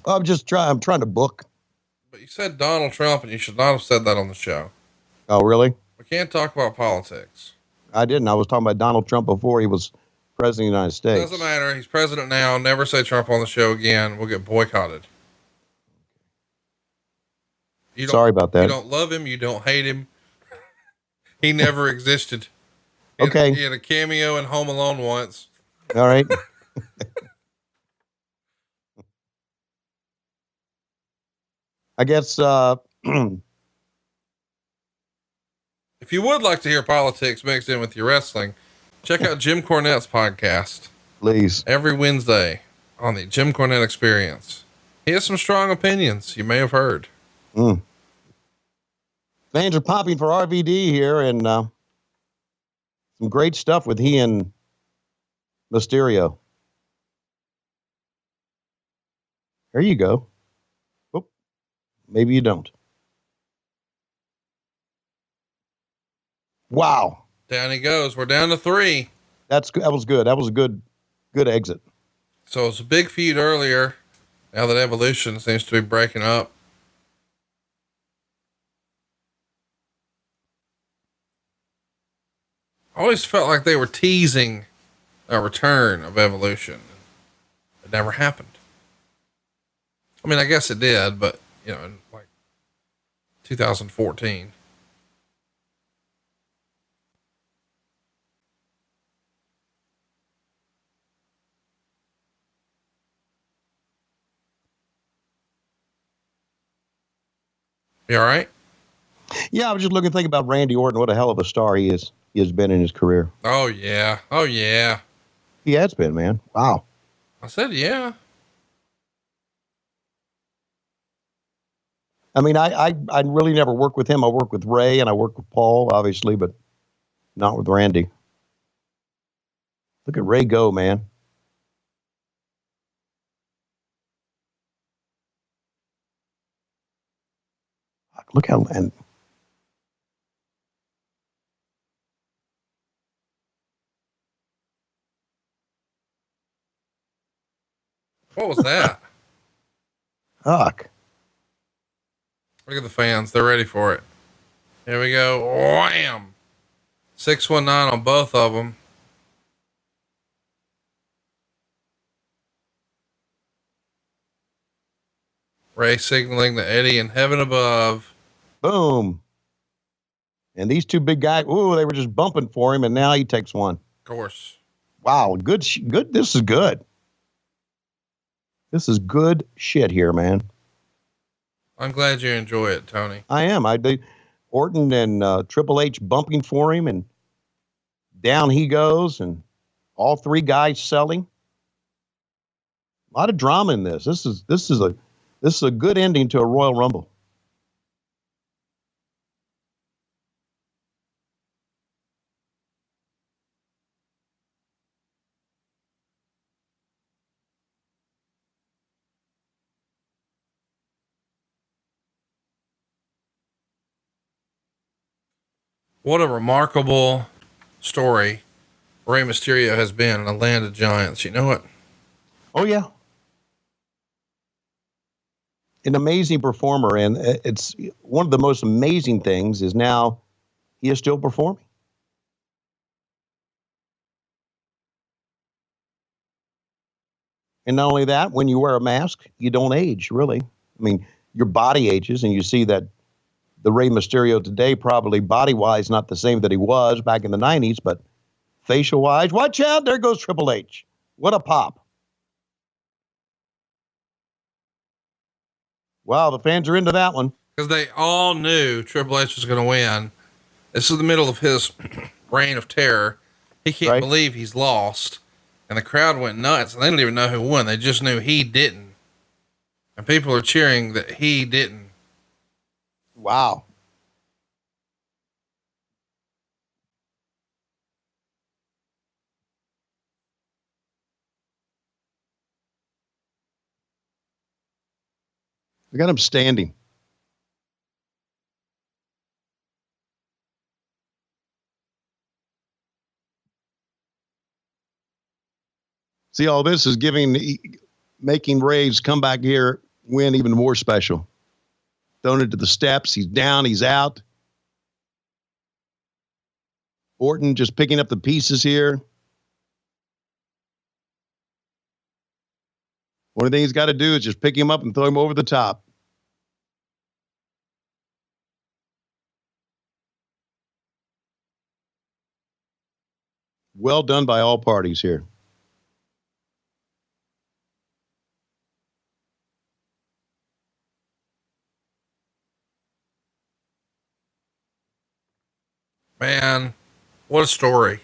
I'm trying to book. But you said Donald Trump, and you should not have said that on the show. Oh, really? We can't talk about politics. I didn't. I was talking about Donald Trump before he was president of the United States. Doesn't matter. He's president now. Never say Trump on the show again. We'll get boycotted. Sorry about that. You don't love him. You don't hate him. He never existed. Okay. He had a cameo in Home Alone once. All right. I guess, if you would like to hear politics mixed in with your wrestling, check out Jim Cornette's podcast. Please. Every Wednesday on the Jim Cornette Experience. He has some strong opinions you may have heard. Mm. Fans are popping for RVD here, and some great stuff with he and Mysterio. There you go. Oop, maybe you don't. Wow. Down he goes. We're down to 3. That was good. That was a good exit. So it's a big feud earlier. Now that Evolution seems to be breaking up. I always felt like they were teasing a return of Evolution. It never happened. I mean, I guess it did, but you know, in like 2014. You all right? Yeah, I was just thinking about Randy Orton. What a hell of a star he is. He has been in his career. Oh yeah. Oh yeah. He has been, man. Wow. I said, yeah. I mean, I really never worked with him. I worked with Ray and I worked with Paul, obviously, but not with Randy. Look at Ray go, man. Look how, and What was that? fuck. Look at the fans. They're ready for it. Here we go. Wham! 619 on both of them. Ray signaling to Eddie in heaven above. Boom. And these two big guys, ooh, they were just bumping for him, and now he takes one. Of course. Wow, good. This is good. This is good shit here, man. I'm glad you enjoy it, Tony. I am. Orton and Triple H bumping for him, and down he goes, and all three guys selling. A lot of drama in this. This is a good ending to a Royal Rumble. What a remarkable story Rey Mysterio has been in a land of giants. You know what? Oh yeah, an amazing performer, and it's one of the most amazing things is now he is still performing. And not only that, when you wear a mask, you don't age, really. I mean, your body ages, and you see that the Rey Mysterio today, probably body-wise, not the same that he was back in the 90s, but facial-wise, watch out, there goes Triple H. What a pop. Wow, the fans are into that one. Because they all knew Triple H was going to win. This is the middle of his reign of terror. He can't believe he's lost. And the crowd went nuts. And they didn't even know who won. They just knew he didn't. And people are cheering that he didn't. Wow. I got him standing. See, all this is making Ray's comeback here win even more special. Thrown into the steps. He's down. He's out. Orton just picking up the pieces here. Only thing he's got to do is just pick him up and throw him over the top. Well done by all parties here. Man, what a story.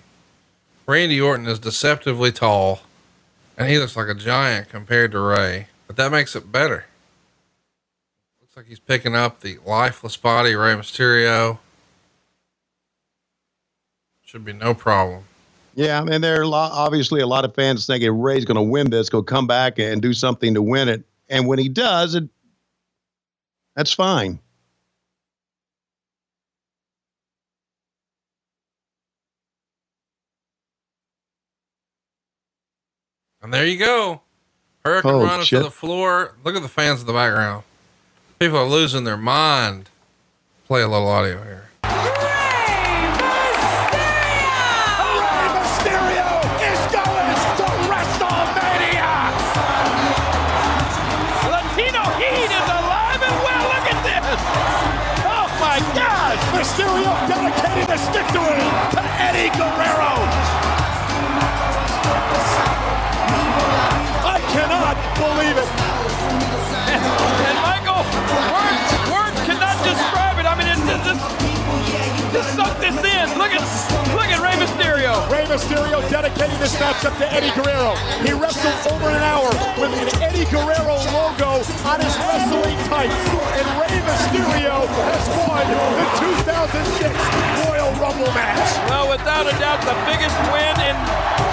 Randy Orton is deceptively tall, and he looks like a giant compared to Ray, but that makes it better. Looks Looks like he's picking up the lifeless body, Rey Mysterio. Should be no problem. Yeah, and there are obviously a lot of fans thinking Ray's going to win this, go come back and do something to win it. And when he does, that's fine. And there you go. Hurricane run to the floor. Look at the fans in the background. People are losing their mind. Play a little audio here. Mysterio dedicating this victory to Eddie Guerrero. I cannot believe it. And Michael, words cannot describe it. I mean, just suck this in. Look at Rey Mysterio. Rey Mysterio dedicating this matchup to Eddie Guerrero. He wrestled over an hour with an Eddie Guerrero logo on his wrestling tights. And Rey Mysterio has won the 2006 Royal Rumble match. Well, without a doubt, the biggest win in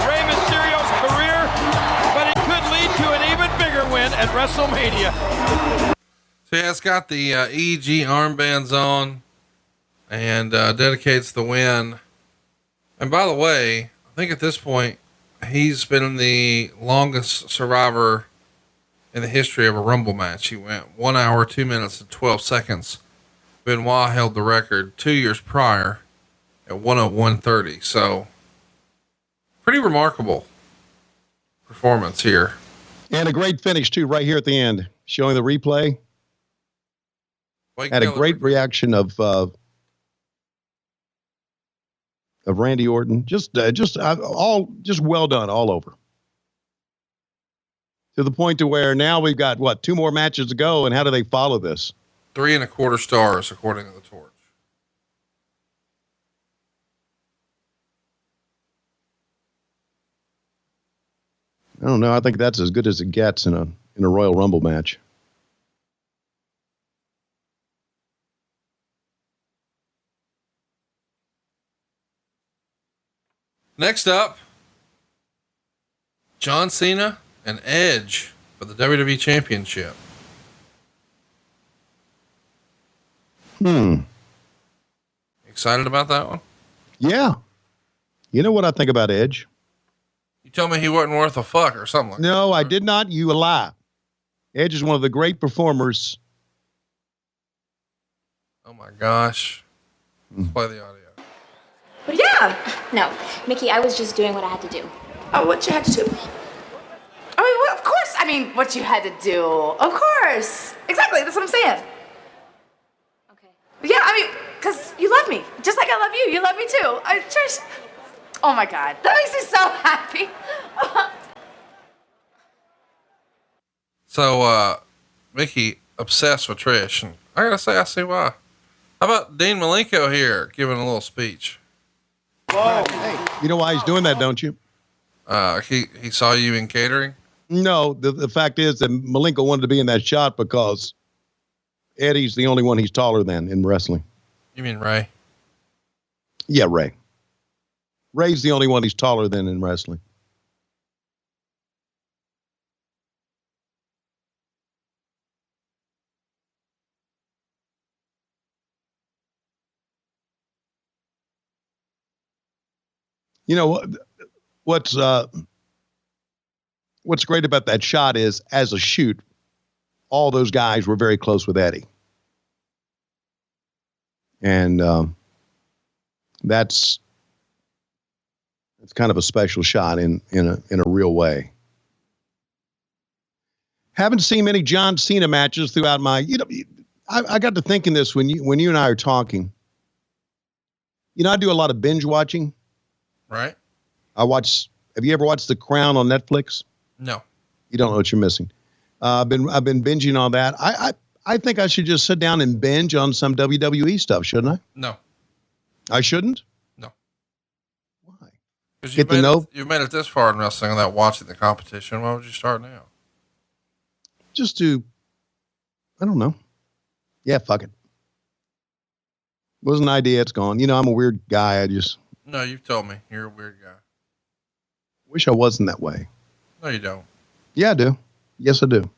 Rey Mysterio's career, but it could lead to an even bigger win at WrestleMania. So yeah, it's got the EG armbands on and dedicates the win. And by the way, I think at this point, he's been the longest survivor in the history of a Rumble match. He went 1 hour, 2 minutes, and 12 seconds. Benoit held the record 2 years prior at 1:01:30. So pretty remarkable performance here. And a great finish too, right here at the end, showing the replay. Had a great reaction of Randy Orton. Just well done all over. To the point to where now we've got 2 more matches to go, and how do they follow this? 3.25 stars according to the Torch. I don't know. I think that's as good as it gets in a Royal Rumble match. Next up, John Cena and Edge for the WWE Championship. Excited about that one? Yeah. You know what I think about Edge? You tell me he wasn't worth a fuck or something like that. No, I did not. You lie. Edge is one of the great performers. Oh my gosh. Let's play the audio. But yeah. No, Mickey, I was just doing what I had to do. Oh, what you had to do? I mean, well, of course. I mean, what you had to do. Of course. Exactly. That's what I'm saying. Okay. Yeah, I mean, because you love me. Just like I love you. You love me too. Trish. Oh my God. That makes me so happy. So, Mickey, obsessed with Trish. And I gotta say, I see why. How about Dean Malenko here giving a little speech? Whoa. Hey, you know why he's doing that, don't you? He saw you in catering? No, the fact is that Malenko wanted to be in that shot because Eddie's the only one he's taller than in wrestling. You mean Ray? Yeah, Ray. Ray's the only one he's taller than in wrestling. You know what's great about that shot is, as a shoot, all those guys were very close with Eddie, and that's kind of a special shot in a real way. Haven't seen many John Cena matches throughout my. I got to thinking this when you and I are talking. I do a lot of binge watching. Right. Have you ever watched The Crown on Netflix? No. You don't know what you're missing. I've been binging on that. I think I should just sit down and binge on some WWE stuff, shouldn't I? No. I shouldn't? No. Why? Because you've made it this far in wrestling without watching the competition. Why would you start now? Just to, I don't know. Yeah, fuck it. Was an idea. It's gone. You know, I'm a weird guy. I just No, you've told me you're a weird guy. wish I wasn't that way. No, you don't. Yeah, I do. Yes, I do.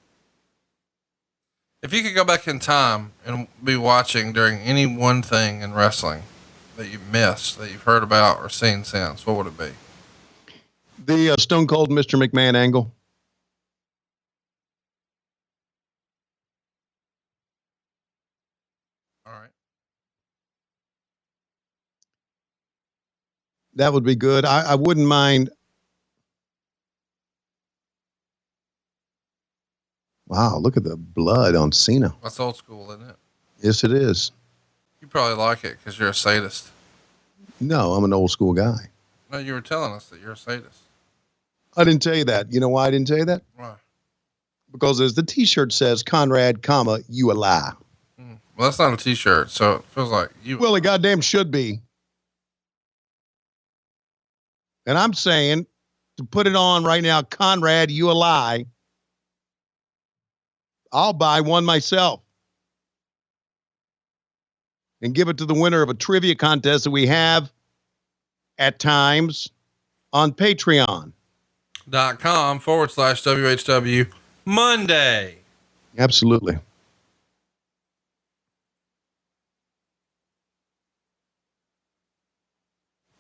If you could go back in time and be watching during any one thing in wrestling that you missed, that you've heard about or seen since, what would it be? The Stone Cold Mr. McMahon angle. All right. That would be good. I wouldn't mind. Wow, look at the blood on Cena. That's old school, isn't it? Yes, it is. You probably like it because you're a sadist. No, I'm an old school guy. No, you were telling us that you're a sadist. I didn't tell you that. You know why I didn't tell you that? Why? Because as the T-shirt says, Conrad, comma, you a lie. Well, that's not a t-shirt, so it feels like you. Well, it goddamn should be. And I'm saying to put it on right now, Conrad, you a lie. I'll buy one myself and give it to the winner of a trivia contest that we have at times on Patreon.com/WHW Monday. Absolutely.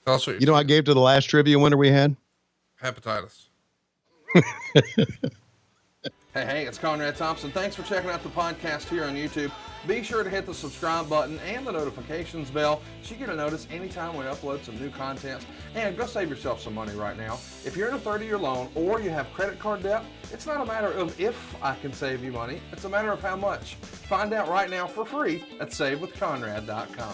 Tell us what You know, I gave to the last trivia winner we had. hepatitis. Hey, it's Conrad Thompson. Thanks for checking out the podcast here on YouTube. Be sure to hit the subscribe button and the notifications bell so you get a notice anytime we upload some new content. And go save yourself some money right now. If you're in a 30-year loan or you have credit card debt, it's not a matter of if I can save you money. It's a matter of how much. Find out right now for free at SaveWithConrad.com.